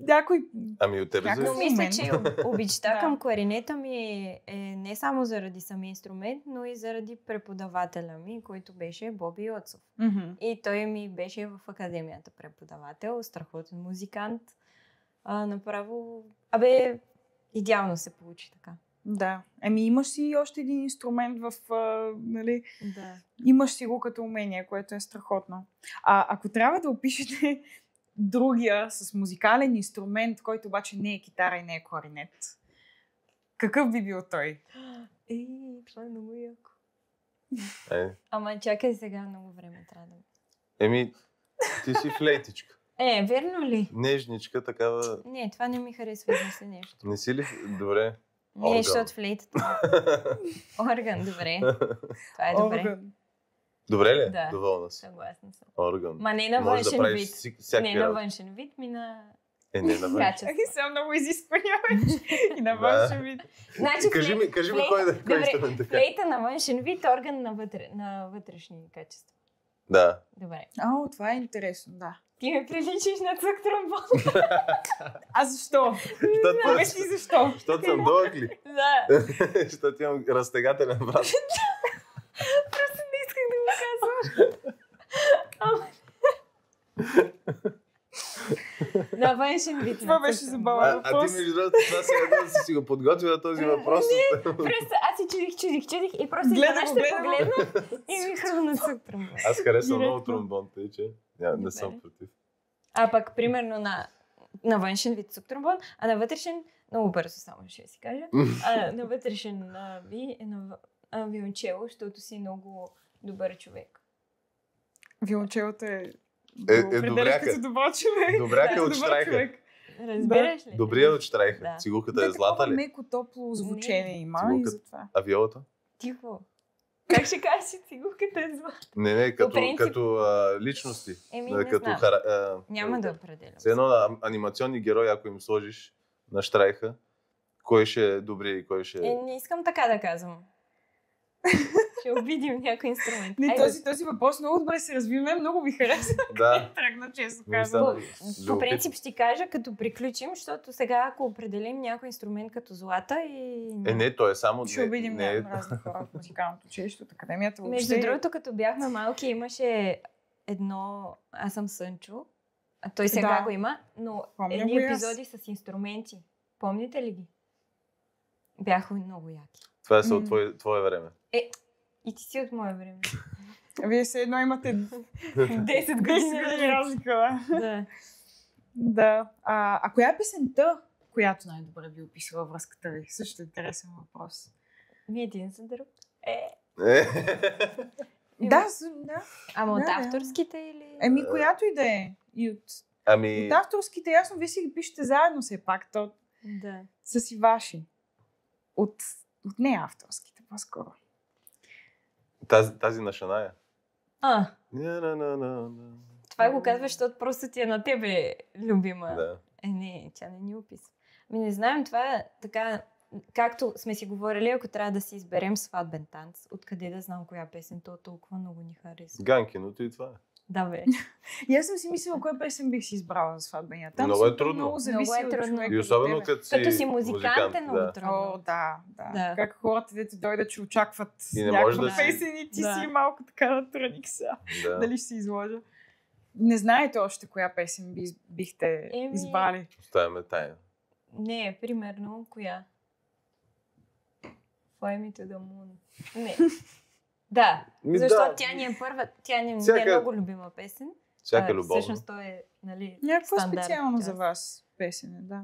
Някой... Ами от тебе Някакво зависи. Но мисля, че обичта Да. към кларинета ми е не само заради самия инструмент, но и заради преподавателя ми, който беше Боби Йоцов. И той ми беше в академията преподавател, страхотен музикант. Направо... идеално се получи така. Да. Имаш си още един инструмент в... нали, Да. имаш си го като умение, което е страхотно. Ако трябва да опишете другия с музикален инструмент, който обаче не е китара и не е кларинет, какъв би бил той? Това е много яко. Е. Ама чакай сега, много време трябва да... Еми, ти си флейтичка. Верно ли? Нежничка, такава... Не, това не ми харесва измисли нещо. Не си ли? Добре. Не, защото флейтата. Орган, добре. Това е добре. Орган. Добре ли? Да. Доволна си. Съгласна съм. Орган. Ма не на Може да външен правиш вид. всякакви Не на работи. външен вид, ми на Не на външен. качество. Са много изисквания вече. И на външен вид. Значи, Кажи ми кой инструмент така. флейта на външен вид, орган на вътрешни качества. Да. Добре. Това е интересно, да. Ти ме приличиш на цък тромбон. А защо? Обясни защо. Защото съм дълъг ли? Да. Защото имам разтегателен брат. Просто не исках да го казвам. На външен вид. Това беше забавно. А ти между другото, това се едно да си го подготвила този въпрос. Просто аз си чудих и просто Гледам ще го. погледна и ми хрумна цък тромбон. Аз харесвам много Директно. тромбон, тъй че не съм против. А пък, примерно, на външен вид цук тромбон, а на вътрешен, много бързо само ще си кажа, на вътрешен на виолончело, защото си много добър човек. Виолончелото е... добряка. като добър човек. Добряка Като от добър штрайха. човек. Разбираш ли? Добрия от штрайха. Да. Цигулката е злата ли? Меко, топло звучение има Цигулката- и затова. А виолата? Тихо. Как ще кажеш, че цигулката е зла? Не, По принцип- като личности. Не Като знам. Няма да определям. Все едно на анимационни герои, ако им сложиш на штрайха, кой ще е добрия и кой ще е... Не искам така да казвам. Ще обидим някой инструмент. Не, Айде. този въпрос много добре се развиваме, много ми хареса. Да. Тръгна, честно Много казвам. стана По принцип ще ти кажа, като приключим, защото сега ако определим някой инструмент като злата и... Не, то е само... Ще обидим не е- разни хора от музикалното училище, от академията. Между въобще. другото, като бяхме малки, имаше едно... Аз съм Сънчо, а той сега Да. го има, но Помня едни го и аз. епизоди с инструменти. Помните ли ги? Бяха много яки. Това е от твое време. И ти си от мое време. Вие все едно имате 10 години разлика. Да. Да. А коя е песента, която най-добре би описала връзката ви? Също интересен въпрос. Ми един за друг. Да. Ама от Да, да. авторските или... Която и да е. И от Ами... авторските, ясно, вие си ги пишете заедно все пак. То Да. са си ваши. От не авторските, по-скоро. Тази на Шаная. Това го казваш, защото просто ти е на тебе любима. Да. Не, тя не ни описва. Не знаем, това е така, както сме си говорили, ако трябва да си изберем сватбен танц, откъде да знам коя песен, то толкова много ни харесва. Ганкиното и това е. Да, бе. И аз съм си мислила, коя песен бих си избрала за сватбения танц. Много е трудно. Много зависи Много е от трудно. човека И до особено тебе. като си музикант е много трудно. О, да. Да. Как хората, дето дойдат, че очакват И не може някаква да песен и ти Да. си малко така на тръник сега. Да. Дали ще се изложа? Не знаете още коя песен бихте Еми- избрали. Оставяме тайна. Не, примерно, коя? Fly me to the moon. Не. Да, защото тя ни е първа, тя ни е много любима песен. Всяка любовна. Всъщност той е, нали, Някакво стандарт, специално да. за вас песен, да.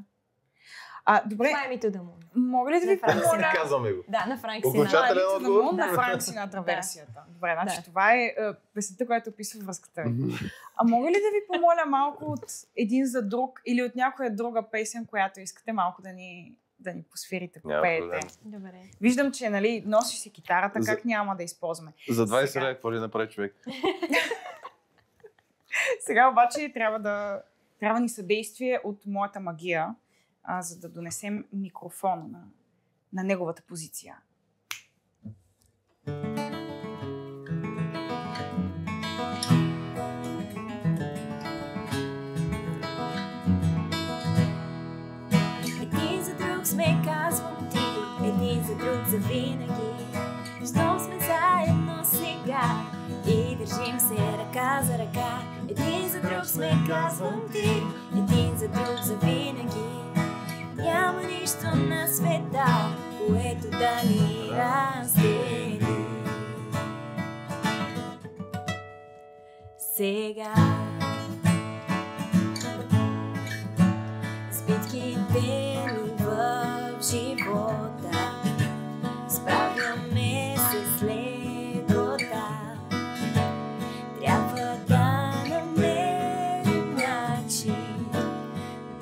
Добре, Fly me to the moon. мога ли да ви На Франк помоля? Синатра. Казваме го. Да, на Франк Окончателен Синатра. отговор? На Да. Франк Синатра Да. версията. Добре, значи Да. това е песента, която описва връзката ви. А мога ли да ви помоля малко от един за друг или от някоя друга песен, която искате малко да ни посвирите, Няма попеете? проблем. Добре. Виждам, че нали, носиш си китарата, За- как няма да използваме. За 20 Сега. лева какво ли направи човек? Сега обаче трябва ни съдействие от моята магия, за да донесем микрофона на неговата позиция. Един за друг сме, казвам ти, един за друг завинаги. Щом сме заедно сега и държим се ръка за ръка. Един за друг сме, казвам ти, един за друг завинаги. Няма нищо на света, което да ни раздели. Сега с битките ни в живота справяме се с лекота. Трябва да намерим начин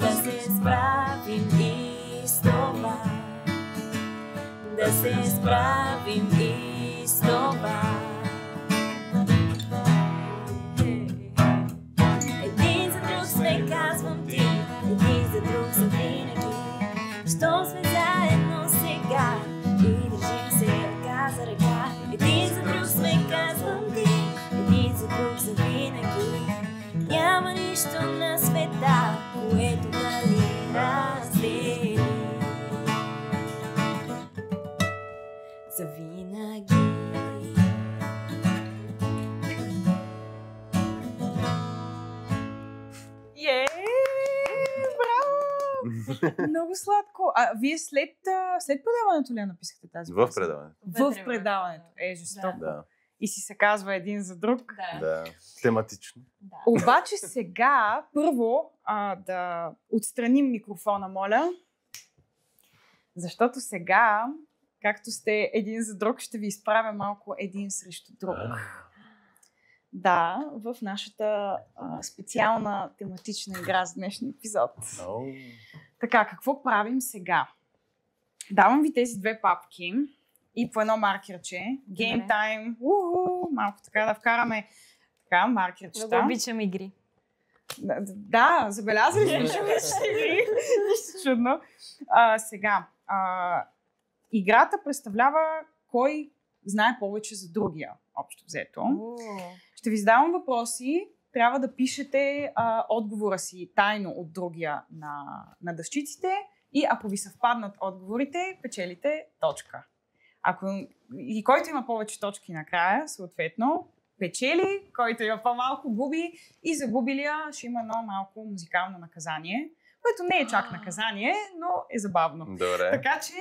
да се справим и с това. Да се справим и с това. Един за друг сме, казвам ти, един за друг за винаги. Щом сме заедно сега и държим се ръка за ръка. Един за друг сме, казвам ти, един за друг за винаги. Няма нищо на света, което да ни раздели. За винаги. Браво! Много сладко. А вие след предаването ли я написахте тази В песен? предаване. В предаването. Жестоко. Да. И си се казва един за друг. Да. Тематично. Да. Обаче сега, първо, да отстраним микрофона, моля. Защото сега, както сте един за друг, ще ви изправя малко един срещу друг. Да, в нашата специална тематична игра за днешния епизод. Така, какво правим сега? Давам ви тези две папки и по едно маркерче. Game Добре. time. Малко така да вкараме така, маркерчета. Много обичам игри. Да, забелязали сме, че обичаш игри. Нищо чудно. Сега, играта представлява кой знае повече за другия, общо взето. Ще ви задавам въпроси. Трябва да пишете отговора си тайно от другия на дъщиците и ако ви съвпаднат отговорите, печелите точка. И който има повече точки накрая, съответно, печели, който има по-малко, губи и загубилия ще има едно малко музикално наказание, което не е чак наказание, но е забавно. Добре. Така че,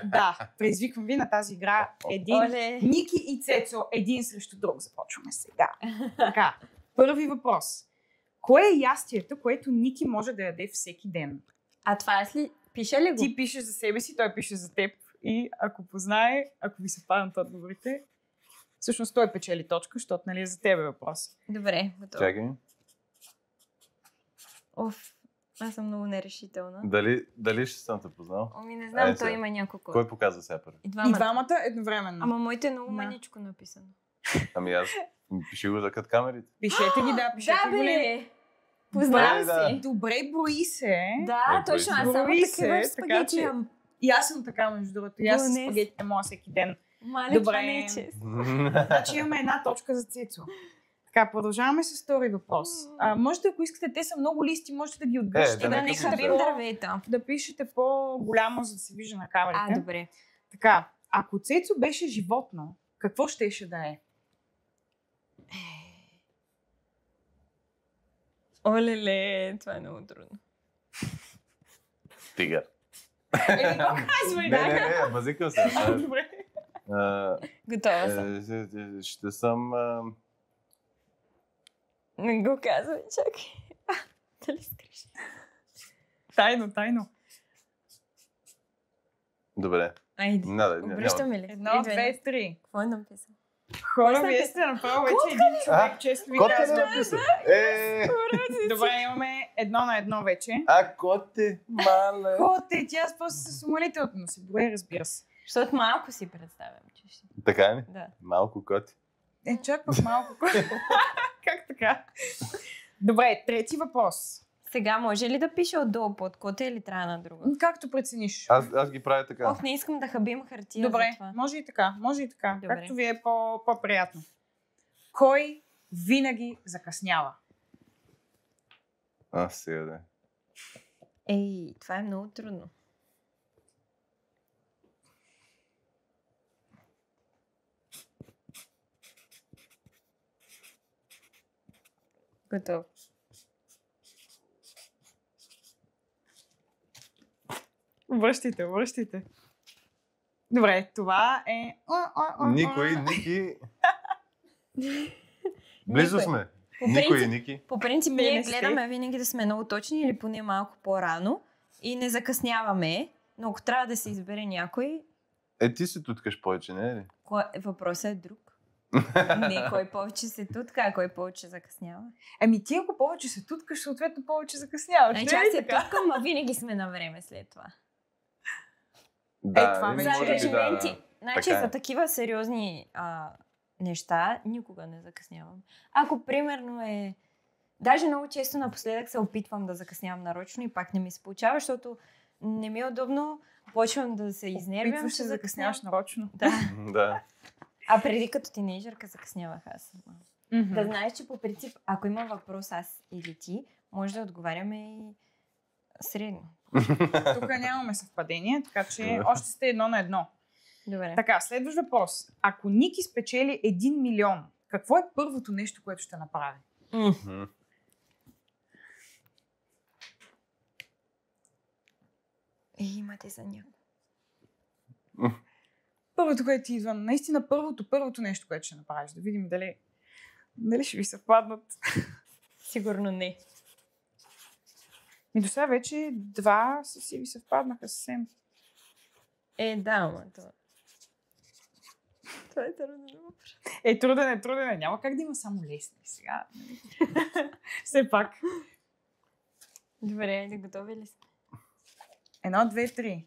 да, предизвиквам ви на тази игра един. Оле. Ники и Цецо, един срещу друг. Започваме сега. Така, първи въпрос. Кое е ястието, което Ники може да яде всеки ден? А това е ли? Пише ли го? Ти пишеш за себе си, той пише за теб. И ако познае, ако ви съвпаднат отговорите, всъщност той печели точка, защото нали е за тебе въпрос. Добре, готово. Чакай. Оф, аз съм много нерешителна. Дали ще съм те познал? Ами не знам, Айде той сега. има няколко. Кой показва сега първи? И И двамата. двамата едновременно. Ама моите е много Да. маничко написано. Ами аз пиши го за кът камерите. Пишете ги, да, пишете Да, го. бе! Познавам Да. си. Добре, брои се. Да, Брои точно. се. Аз само Брои се, такива така спагети че- имам. И аз съм така, между другото. И аз с Донес. спагетите моя всеки ден. Маля, Добре. това не е чест. Значи имаме една точка за Цецо. Така, продължаваме с втори въпрос. Можете, ако искате, те са много листи, можете да ги отгръщате. да Да не не късим хабим да. дървета. Да пишете по-голямо, за да се вижда на камерите. Добре. Така, ако Цецо беше животно, какво щеше да е? Олеле, това е много трудно. Тигър. Е, го казвай, Не, базикам се. Добре. Готова съм. Ще съм... Не го казвай, чакай. Дали скриш? Тайно. Добре. Айде. Обръщаме ли? Едно, две, три. Какво е написал? Хора, вие сте направо вече един човек, често ви Котка казвам. не написа. Добре, имаме 1-1 вече. Коте, мале. Коте, тя после с умолителното му си. Добре, разбира се. Защото малко си представям, че ще... Така ли? Да. Малко коти. Чак пък малко. Как така? Добре, трети въпрос. Сега може ли да пише отдолу под кота или трябва на друга? Както прецениш. Аз ги правя така. Ох, не искам да хабим хартия за Добре, това. може и така. Добре. Както ви е по-приятно. Кой винаги закъснява? Сега да. Ей, това е много трудно. Готов. Връщайте. Добре, това е... Ники. Близо Никой. сме. По Никой и принцип- Ники. По принцип, Не, ние не сте. гледаме винаги да сме много точни или поне малко по-рано и не закъсняваме, но ако трябва да се избере някой, Ти се туткаш повече, не е ли? въпросът е друг. Не, кой повече се тутка, а кой повече закъснява. Ами ти ако повече се туткаш, съответно повече закъсняваш. Значи не е аз ли се така? туткам, а винаги сме на време след това. това нали, вече За може би да, ангажименти. Значи Така е. за такива сериозни неща никога не закъснявам. Ако примерно е... Даже много често напоследък се опитвам да закъснявам нарочно и пак не ми се получава, защото не ми е удобно, почвам да се изнервям, Опитваш че се да закъсняваш нарочно. Да. Да. А преди като тинейджърка закъснявах аз сама. Мгм. Да знаеш, че по принцип, ако има въпрос аз или ти, може да отговаряме и средно. Тук нямаме съвпадение, така че още сте 1-1. Добре. Така, следващ въпрос. Ако Ники спечели 1 милион, какво е първото нещо, което ще направи? Имате за някой. Първото, което ти идва, наистина първото нещо, което ще направиш. Да видим дали ще ви съвпаднат. Сигурно не. И до сега вече 2 си ви съвпаднаха съвсем. Да, ама това. Това е трудно да въпрос. Труден е. Няма как да има само лесни сега. Все пак. Добре, да готови ли сте? 1, 2, 3.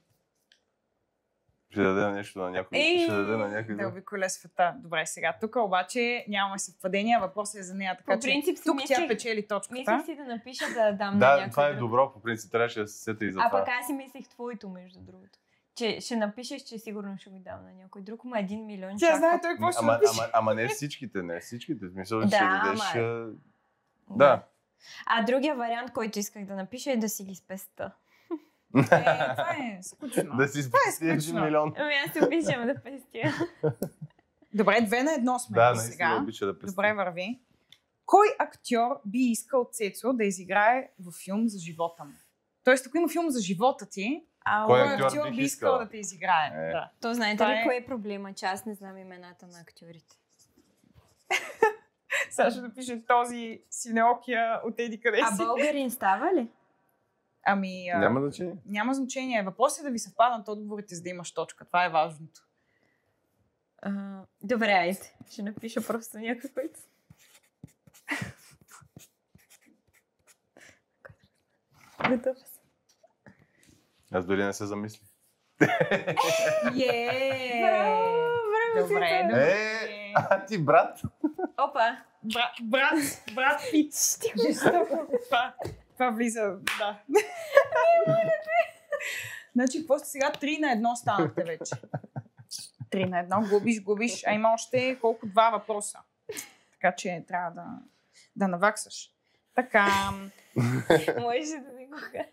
Ще даде нещо на някой. Ще даде на някой. Да друг. обиколя света. Добре, сега тук обаче нямаме съвпадения. Въпросът е за нея, така По принцип че си тук тя мислех- печели точката. Мислех си да напиша да дам на Да, някой това е друг. добро, по принцип. Трябваше да се сета и за А това. пък аз си мислех твоето, между другото. Че ще напишеш, че сигурно ще го дам на някой друг, ма 1 милион Тя чак знае пък- той какво ще Ама, напише. ама не всичките, не всичките. В смисъл, че Да, ще дадеш... ама- Да. А другия вариант, който исках да напиша е да си ги спеста. Това е скучно. Да си спести 1 скучно. милион. Ами аз се обичам да пестя. Добре, 2-1 сме Да, и наистина сега. обича да пести. Добре върви. Кой актьор би искал Цецо да изиграе във филм за живота му? Тоест, ако има филм за живота ти, Кой кой актьор актьор бих би искал искала? да те изиграе? Е. Да. То знаете Това ли е- кое е проблема, че аз не знам имената на актьорите? Сега ще напише този синеокия от еди къде А си. българин става ли? Ами, Няма значение. няма значение. Въпросът е да ви съвпаднат отговорите, за да имаш точка. Това е важното. Добре, айде. Ще напиша просто някой, който... Готов съм. Аз дори не се замислих. Добре, добре. А ти, брат? Опа! Брат Пит. Жестоко. Това влиза, да. Значи, какво сте сега? 3-1 станахте вече. 3-1, губиш, а има още колко? 2 въпроса. Така че трябва да наваксаш. Така. Можеш да ми го кажа.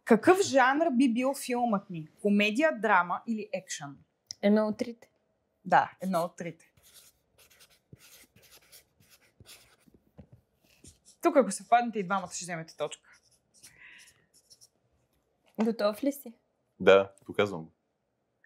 Какъв жанр би бил филмът ни? Комедия, драма или екшън? Едно от трите. Да, едно от трите. Тук, ако съвпаднете и двамата, ще вземете точка. Готов ли си? Да, показвам го.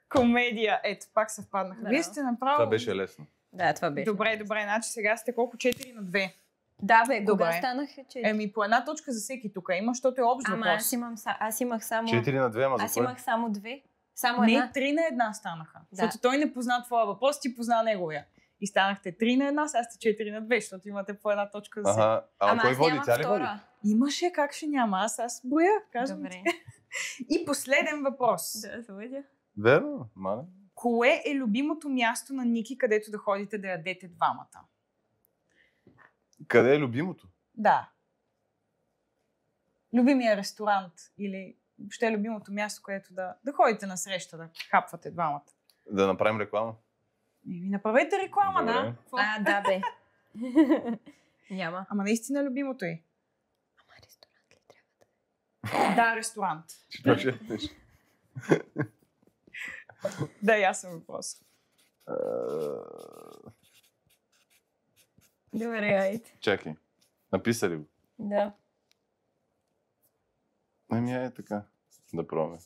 Комедия. Ето, пак съвпаднаха. Да. Вие сте направо... Това беше лесно. Да, това беше. Добре, значи сега сте колко? 4-2. Да, бе, Добре. кога станаха 4? По една точка за всеки тук има, защото е общ Ама въпрос. аз имах само... 4-2, ама Аз за кой? имах само 2. Само Не, една. 3-1 станаха. Да. Защото той не позна твоя въпрос, ти позна неговия. И станахте 3-1, сега сте 4-2, защото имате по една точка за всеки. Ага, ама кой аз води? нямах Тя ли води? втора. Имаше, как ще няма? Аз броя, казвам. Добре. И последен въпрос. Да, заводя. Верно, мале. Кое е любимото място на Ники, където да ходите да ядете двамата? Къде е любимото? Да. Любимия ресторант или въобще любимото място, където да ходите на среща, да хапвате двамата. Да направим реклама? Направете реклама, Добре. да. Да, бе. Няма. Ама наистина любимото е. Ама ресторант ли трябва да? Да, ресторант. Да, ясен въпрос. Добре, айде. Чакай. Написали го? Да. Ами така. Да пробваме.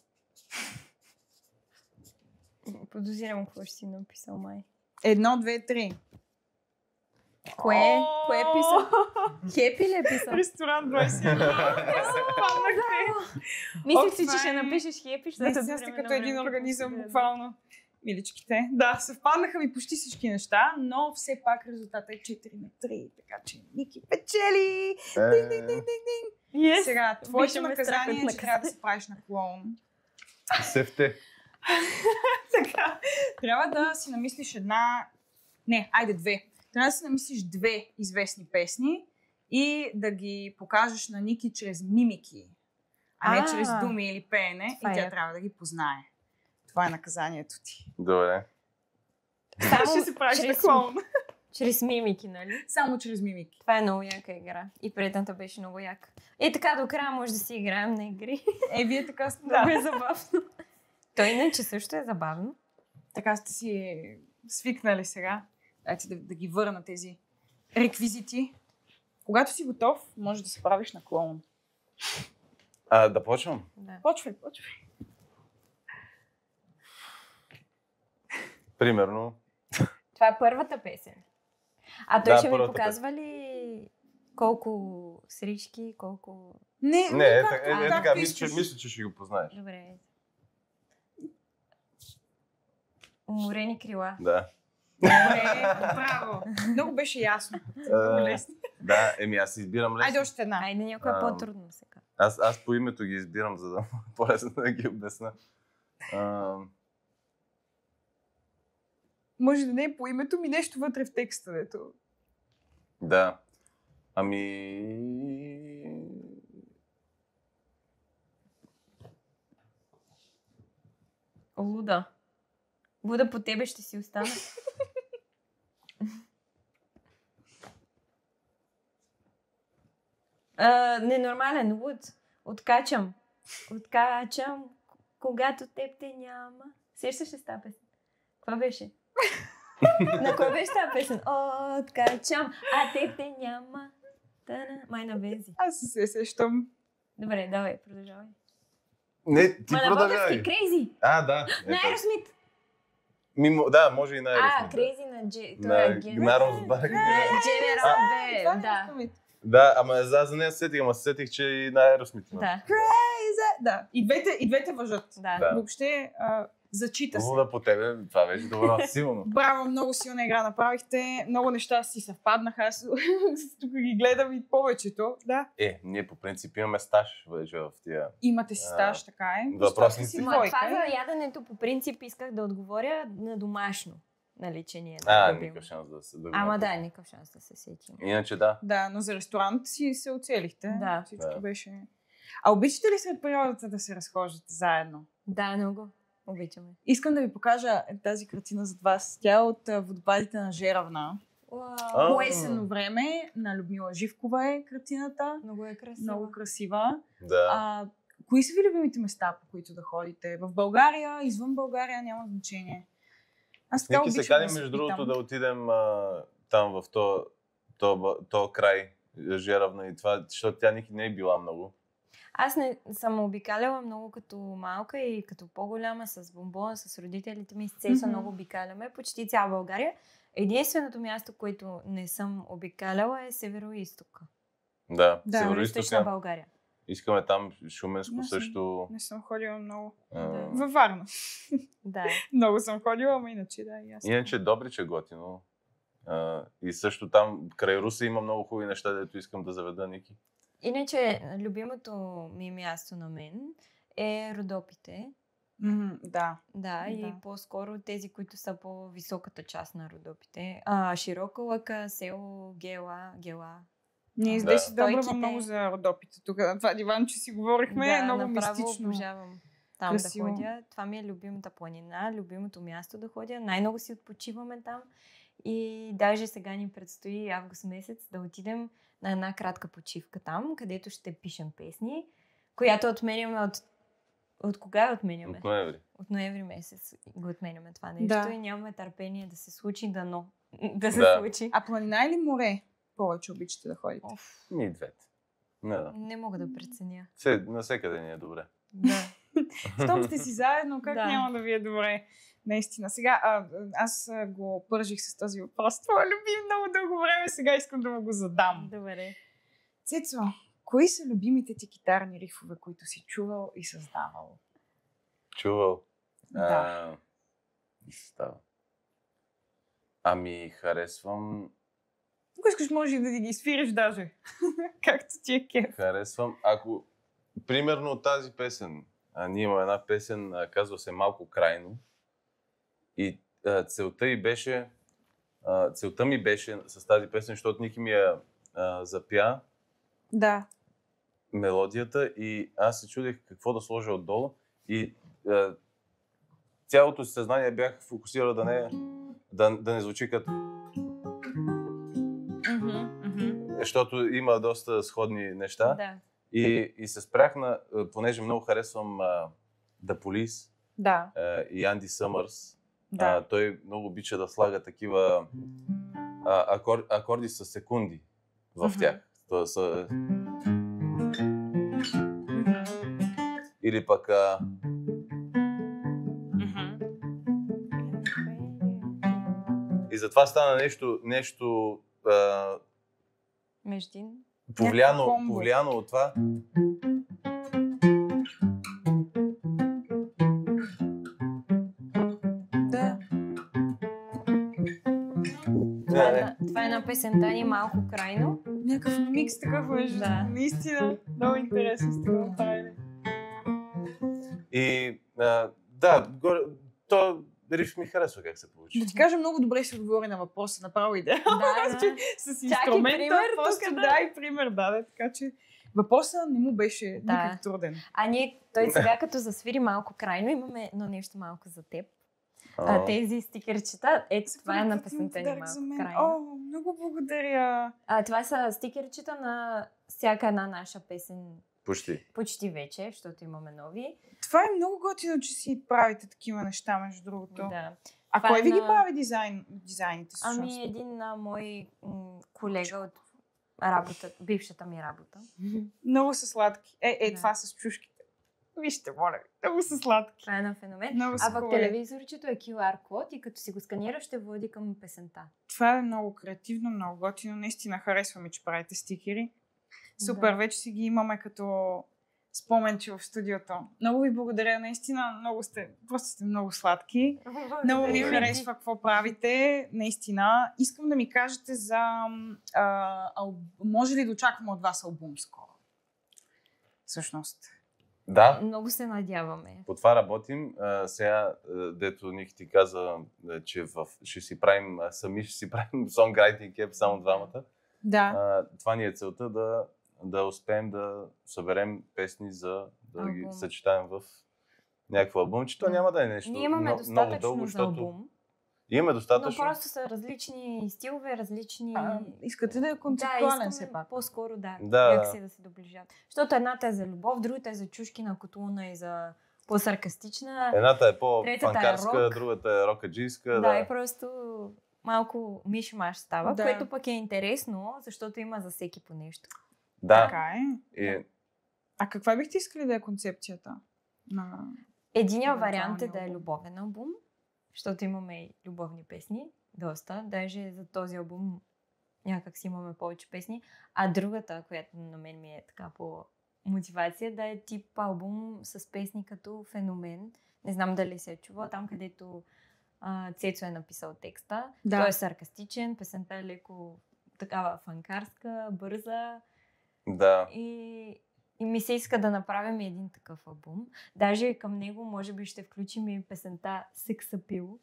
Подозирам какво ще си написал, май. 1, 2, 3. Кое е писал? Хепи ли е писал? Ресторант 21. Мислих си, това че ще е- напишеш хепи, Не, защото сега сте време като на един време организъм, пропускате. буквално. Миличките. Да, съвпаднаха ми почти всички неща, но все пак резултатът е 4-3, така че Ники печели! Динг, динг, динг, динг. Yes. Сега, твоето Виждаме наказание страх е, от че трябва да се правиш на клоун. Сефте. Така, трябва да си намислиш две. Трябва да си намислиш 2 известни песни и да ги покажеш на Ники чрез мимики, а не чрез думи или пеене, Това и тя е. трябва да ги познае. Това е наказанието ти. Добре. Ще се правиш на чрез, клоун. чрез мимики, нали? Само чрез мимики. Това е много яка игра. И предната беше много яка. И така до края може да си играем на игри. Вие така сте. Много е забавно. Той иначе също е забавно. Така сте си свикнали сега. Дайте да ги върна тези реквизити. Когато си готов, може да се правиш на клоун. Да почвам? Да. Почвай. Примерно. Това е първата песен. А той Да, ще ми първата показва ли колко срички, колко... Не, Не, както така, искаш. мисля, че ще го познаеш. Добре. Уморени крила. Да. Добре, браво. Много беше ясно. Много лесно. Да, аз избирам лесно. Айде още една. Айде, някой е по-трудно сега. Аз по името ги избирам, за да по-лесно да ги обясна. Може да не е по името ми, нещо вътре в текста, дето. Да. Луда. Луда по тебе ще си остана. Ненормален луд. Откачам, когато теб те няма. Сещаш ли с тази песен? Каква беше? На кой беше тази песен? Откачам, а теб те няма. Май на Вези. Аз се сещам. Добре, давай, продължавай. Не, ти Ма на български, продължавай. Крейзи. Да. На Аеросмит. Да, може и на Aerosmith. Крейзи на На Розбарг. General B, да. Да, ама за нея сетих, ама сетих, че и на Aerosmith. Да. Да. И двете въжат. Да. Въобще, зачита се. Луда по тебе, това беше добро, силно. Браво, много силна игра направихте. Много неща си съвпаднаха. Аз тук ги гледам и повечето. Да. Ние по принцип имаме стаж вече в тия. Имате си стаж, така е. въпросници. Си Ма двойка. това за яденето по принцип исках да отговоря на домашно. нали, че ни е любим. Никакъв шанс да го Ама напиша. да, никакъв шанс да се сетим. Иначе да. Да, но за ресторант си се оцелихте. Да. Всичко Да. беше... А обичате ли след природата да се разхождате заедно? Да, много. Обичаме. Искам да ви покажа тази картина зад вас. Тя е от водопадите на Жеравна. Уау, По есенно време на Людмила Живкова е картината. много е красиво. Много красива. Да. Кои са ви любимите места, по които да ходите? В България, извън България, няма значение. Аз така Ники се обичам каним, да се между другото, питам. да отидем там в то край, Жеравна и това, защото тя Ники не е била много. Аз не съм обикаляла много като малка и като по-голяма с бомбона, с родителите ми, с Цеса много обикаляме, почти цяла България. Единственото място, което не съм обикаляла е Североизтока. Да, Да, Източна Североизтока. България. Искаме там Шуменско Не, също. Не съм ходила много. а, Във Варна. Да. Много съм ходила, ама иначе да, и аз. Иначе Добрич е готино. И също там край Руса има много хубави неща, дето искам да заведа Ники. Иначе, любимото ми място на мен е Родопите. Да. Да, и Да. по-скоро тези, които са по-високата част на Родопите. Широка лъка, село, Гела. Ние с Да. Деси Добрава Стойките. много за Родопите. Тук на това диванче си говорихме, Да, е много направо мистично. обожавам там Красиво. да ходя. Това ми е любимата планина, любимото място да ходя. Най-много си отпочиваме там. И даже сега ни предстои август месец да отидем на една кратка почивка там, където ще пишем песни, която отменяме от кога я отменяме? От ноември. От ноември месец го отменяме това нещо Да. и нямаме търпение да се случи, да се Да. случи. А планина или море повече обичате да ходите? Оф, Ни двете. Да. не мога да преценя. Навсекъде ни е добре. Да. Щом сте си заедно, как Да. няма да ви е добре? Наистина. Сега, аз го пържих с този въпрос. Това любим много дълго време, сега искам да му го задам. Добре. Цецо, кои са любимите ти китарни рифове, които си чувал и създавал? Чувал. Да. И се става. Ами, харесвам. Ако искаш, може и да ги свириш даже. Както ти е кеф. Ако, примерно тази песен, ние имаме една песен, казва се Малко крайно. И целта ми беше с тази песен, защото Ники ми я запя Да. мелодията и аз се чудех какво да сложа отдолу. И цялото си съзнание бях фокусирал да не звучи като... Защото има доста сходни неща. Да. И се спрях понеже много харесвам The Police Да. и Анди Съмърс. Да. Той много обича да слага такива акорди с секунди в тях. Това са... Или пък... И затова стана нещо Междин. повлияно от това. Да. Това е на песента ни Малко крайно. Някакъв микс такъв между. Да. Наистина. Много интересно сте го направили. И то риф ми харесва как се получи. Да ти кажа, много добре си отговори на въпроса, направо идея. Да. С инструмента, пример просто тук, да, и пример даде, така че въпросът не му беше никак труден. Той сега като засвири Малко крайно, имаме едно нещо малко за теб. Тези стикерчета, това е на песента ни Малко крайно. О, много благодаря. Това са стикерчета на всяка една наша песен. Почти Вече, защото имаме нови. Това е много готино, че си правите такива неща, между другото. Да. А кой ви ги прави дизайните? Ами един мой колега от бившата ми работа. Много са сладки. Да. Това с чушките. Вижте, моля, много са сладки. Това е на феномен. Много са пък хубави. телевизорчето е QR код и като си го сканираш, ще води към песента. Това е много креативно, много готино. Наистина харесваме, че правите стикери. Супер, вече си ги имаме като споменче в студиото. Много ви благодаря, наистина, просто сте много сладки. Много ми харесва какво правите, наистина. Искам да ми кажете може ли да очакваме от вас албум скоро? Всъщност. Да, Много се надяваме. по това работим. Сега, дето Ник ти каза, че ще си правим songwriting camp само двамата. Да. Това ни е целта да успеем да съберем песни, за да ги Албум. съчетаем в някакво албумче. То няма да е нещо Ние имаме много достатъчно дълго, за защото албум, имаме но достатъчно. просто са различни стилове, различни... Искате да е концептуален да, все пак. по-скоро да. Да. Някакси да се доближат. Защото едната е за любов, другата е за чушкина котулна и за по-саркастична. Едната е Третата е по-фанкарска, рок. другата е рокаджийска. Да, и просто малко миш-маш става, Да. което пък е интересно, защото има за всеки по нещо. Да. Така е. И, А каква бихте искали да е концепцията на... Единият Евентуалния вариант е да е албум. любовен албум, защото имаме и любовни песни, доста. Даже за този албум някак си имаме повече песни. А другата, която на мен ми е така по мотивация, да е тип албум с песни като Феномен. Не знам дали се е чувал, там където Цецо е написал текста. Да. Той е саркастичен, песента е леко такава фанкарска, бърза. да. И ми се иска да направим един такъв албум. Даже към него може би ще включим и песента Сексапил,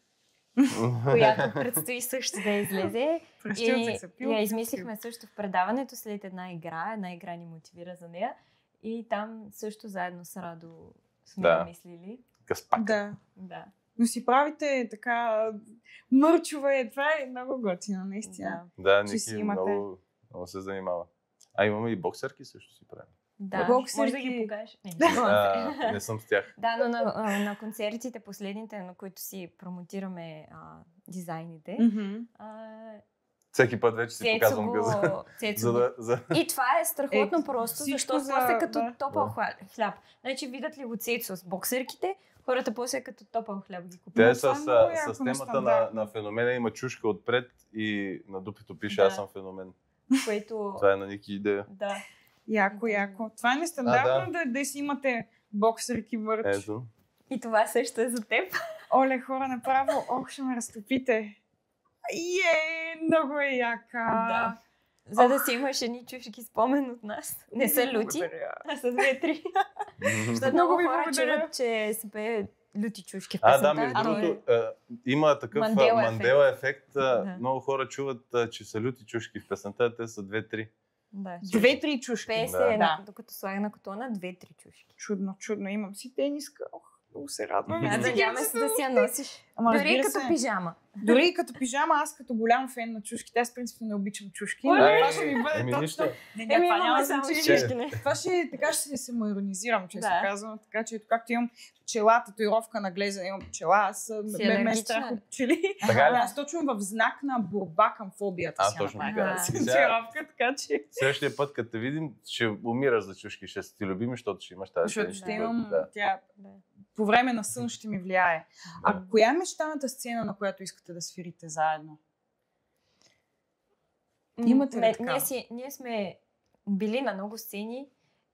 която предстои също да излезе. И я измислихме също в предаването след една игра ни мотивира за нея. И там също заедно с Радо сме Да. мислили. Каспак. Да. Да. Но си правите така мърчове. Това е много готино, наистина. Да, Че си Ники имате. много се занимава. А имаме и боксерки също си правим. Да. Боксерки. Може да ги покажеш. Не, Не съм с тях. Да, но на концертите, последните, на които си промотираме дизайните, Мгм. Всеки път вече си Цецо показвам го... газа. Цецо И това е страхотно просто, всичко защото за- после е като да. топъл хляб. Значи видят ли го Цецо с боксерките, хората после е като топъл хляб ги Те купуват. това е много яко, с темата нестандартно. на феномена има чушка отпред и на дупето пише Да. аз съм феномен. Което... Това е на Ники идея. Да. Яко. Това е нестандартно да си имате боксерки мърч. Ето. И това също е за теб. Оле, хора, направо, ще ме разтопите. Много е яка. Да. За да си имаш едни чушки спомен от нас. Не са люти, Благодаря. а са 2-3. Защото Много много ви хора благодаря. чуват, че се пее люти чушки в Да, песента. между то е- другото, има такъв Мандела ефект. Да. Много хора чуват, че са люти чушки в песента, те са 2-3. Да, 2-3 чушки. пее се, Да. докато слага на котона 2-3 чушки. Чудно. Имам си тениска. Много се радвам. Надяваме се да си я носиш. Ама Дори разбира като се. пижама. Дори и като пижама, аз като голям фен на чушките, аз принципно не обичам чушки. Оле! Но това ще ми бъде Еми, точно. нищо. Не, Еми, това имаме няма само значение. чушки, не. Това така ще се самоиронизирам, често Да. казвам. Така че, както имам пчела, татуировка на глезена, имам пчела, аз Си ме е алергична. страх от пчели. Така ли? Аз точно в знак на борба към фобията си. Точно направих така. тази Сега- татуировка, така че... Следващия път, като те видим, ще умираш за чушки, ще си ти любими, защото ще имаш тази Защото теничка, ще имам... да. Тя Да. по време на сън ще ми влияе. А Да. коя е мечтаната сцена, на която искате да свирите заедно? Имате ли така? Ние сме били на много сцени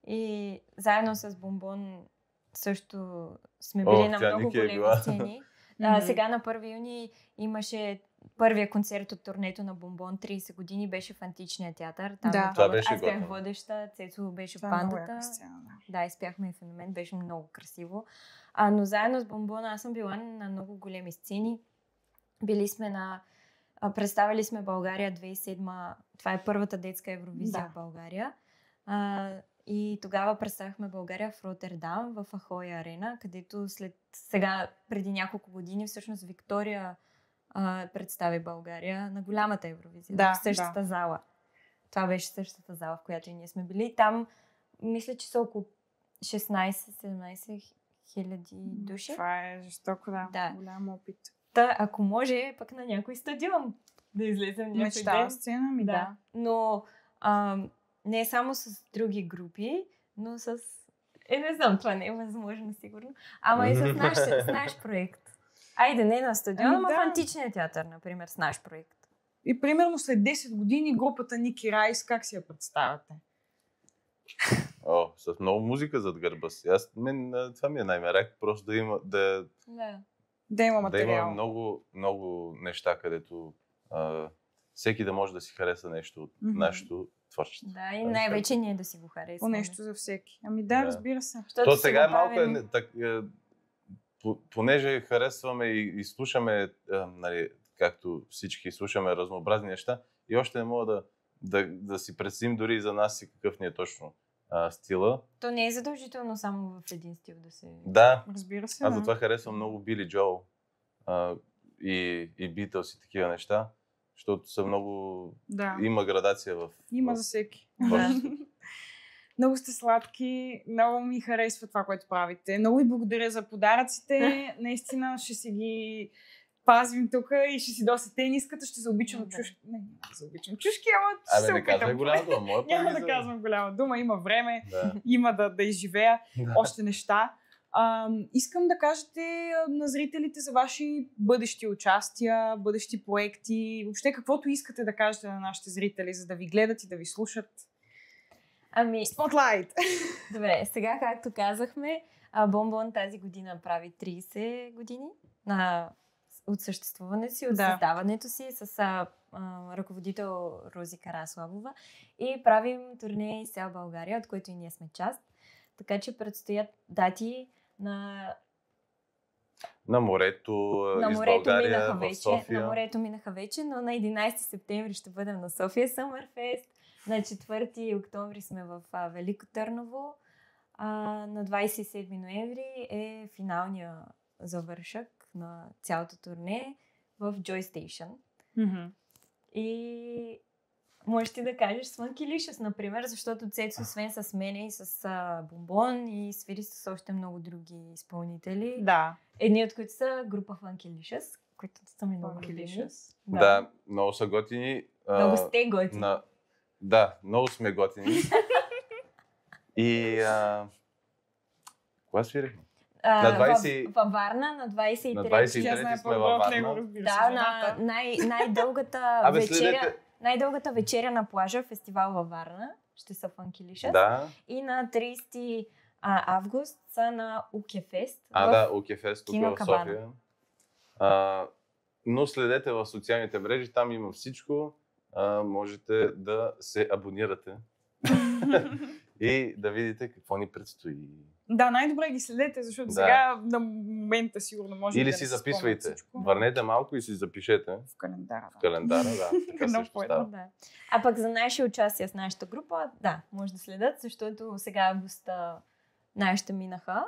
и заедно с Бомбон също сме били на тя много Ники е големи била. сцени. Мгм. Сега на 1 юни имаше първия концерт от турнето на Бомбон, 30 години, беше в Античния театър. Там Да. на Това Павел. беше Аз бях готино. водеща, Цецо беше в Това е много бандата. яка сцена, да. Да, изпяхме и Феномен, беше много красиво. Но заедно с Бомбона аз съм била на много големи сцени. Били сме представили сме България 2007. Това е първата детска Евровизия Да. в България. И тогава представихме България в Роттердам, в Ахоя арена, където сега, преди няколко години, всъщност Виктория представи България на голямата Евровизия. Да, в същата зала. Това беше същата зала, в която и ние сме били. Там, мисля, че са около 16-17 хиляди души. Това е жестоко, да. Да. Голям опит. Та, ако може, пък на някой стадион да излезем някой Мечтава ден. сцена ми, да. Но не само с други групи, но с... не знам, това не е възможно, сигурно. Ама и с наш проект. Айде, не на стадион, Ами ама да. в Античния театър, например, с наш проект. И примерно след 10 години групата Ники Райс, как си я представяте? С много музика зад гърба си. Това ми е най-мерак, просто да има, Да. Да има да материал. има много, много неща, където всеки да може да си хареса нещо от Мгм. нашето. творчество. Да, и най-вече ние да си го харесваме. По нещо за всеки. Ами да, разбира се. То сега е малко, понеже харесваме и слушаме, нали, както всички слушаме разнообразни неща, и още не мога да си представим дори за нас и какъв ни е точно стила. То не е задължително само в един стил да се... Да, разбира се. Аз затова харесвам много Били Джоел и Битълс и такива неща, защото са много... Да. Има градация Има за всеки. Да. Много сте сладки, много ми харесва това, което правите. Много ви благодаря за подаръците. Наистина ще си ги пазим тук и ще си доса тениската, ще се обичам чушки. Не, няма да се обичам чушки, ама ще се не опитам. казвай голяма дума. Няма да казвам голяма дума, има време, има да изживея още неща. Искам да кажете на зрителите за ваши бъдещи участия, бъдещи проекти, въобще каквото искате да кажете на нашите зрители, за да ви гледат и да ви слушат. Spotlight! Добре, сега както казахме, Бонбон тази година прави 30 години от съществуването си, от създаването си с ръководител Рози Караславова и правим турне из цяла България, от който и ние сме част. Така че предстоят дати на морето, из България, в София. На морето минаха вече, но на 11 септември ще бъдем на София Summerfest. На 4 октомври сме в Велико Търново. На 27 ноември е финалния завършък на цялото турне в Joy Station. Mm-hmm. И можеш ти да кажеш Funky-licious, например, защото Цецо, освен с мене и с Бонбон, и свири с още много други изпълнители. Да. Едни от които са група Funky-licious, които са ми много любими. Да, много са готини. Много сте готини. Да, много сме готини. И кога свирихме? Във Варна, на 23 на 23 сме във Варна. Да, на най-дългата вечеря на плажа, фестивал във Варна, ще са Funky-licious. Да. И на 30 август са на Укефест. Укефест тук в София. Но следете в социалните мрежи, там има всичко. Можете да се абонирате и да видите какво ни предстои. Да, най-добре ги следете, защото сега на момента сигурно може или да си записвайте. Всичко. Върнете малко и си запишете. В календара. В календара, да. Така също става. Да. А пък за наши участия с нашата група, да, може да следят, защото сега августа нашите минаха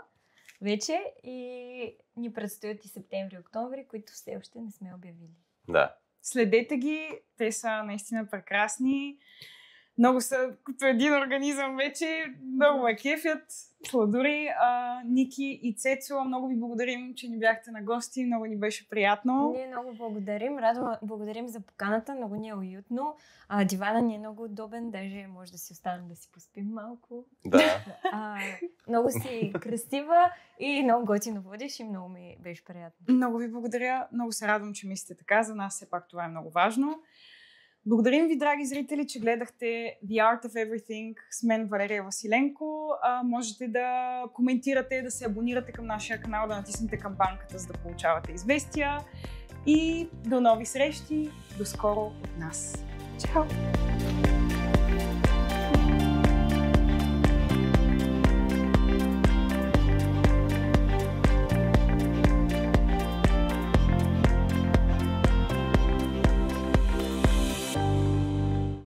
вече и ни предстоят и септември и октомври, които все още не сме обявили. Да. Следете ги, те са наистина прекрасни. Много са като един организъм вече, много ме кефят, сладури. Ники и Цецо, много ви благодарим, че ни бяхте на гости, много ни беше приятно. Ние много благодарим, благодарим за поканата, много ни е уютно. Дивана ни е много удобен, даже може да си останем да си поспим малко. Да. Много си красива и много готино водиш и много ми беше приятно. Много ви благодаря, много се радвам, че мислите така, за нас все пак това е много важно. Благодарим ви, драги зрители, че гледахте The Art of Everything с мен, Валерия Василенко. Можете да коментирате, да се абонирате към нашия канал, да натиснете камбанката, за да получавате известия. И до нови срещи, до скоро от нас. Чао!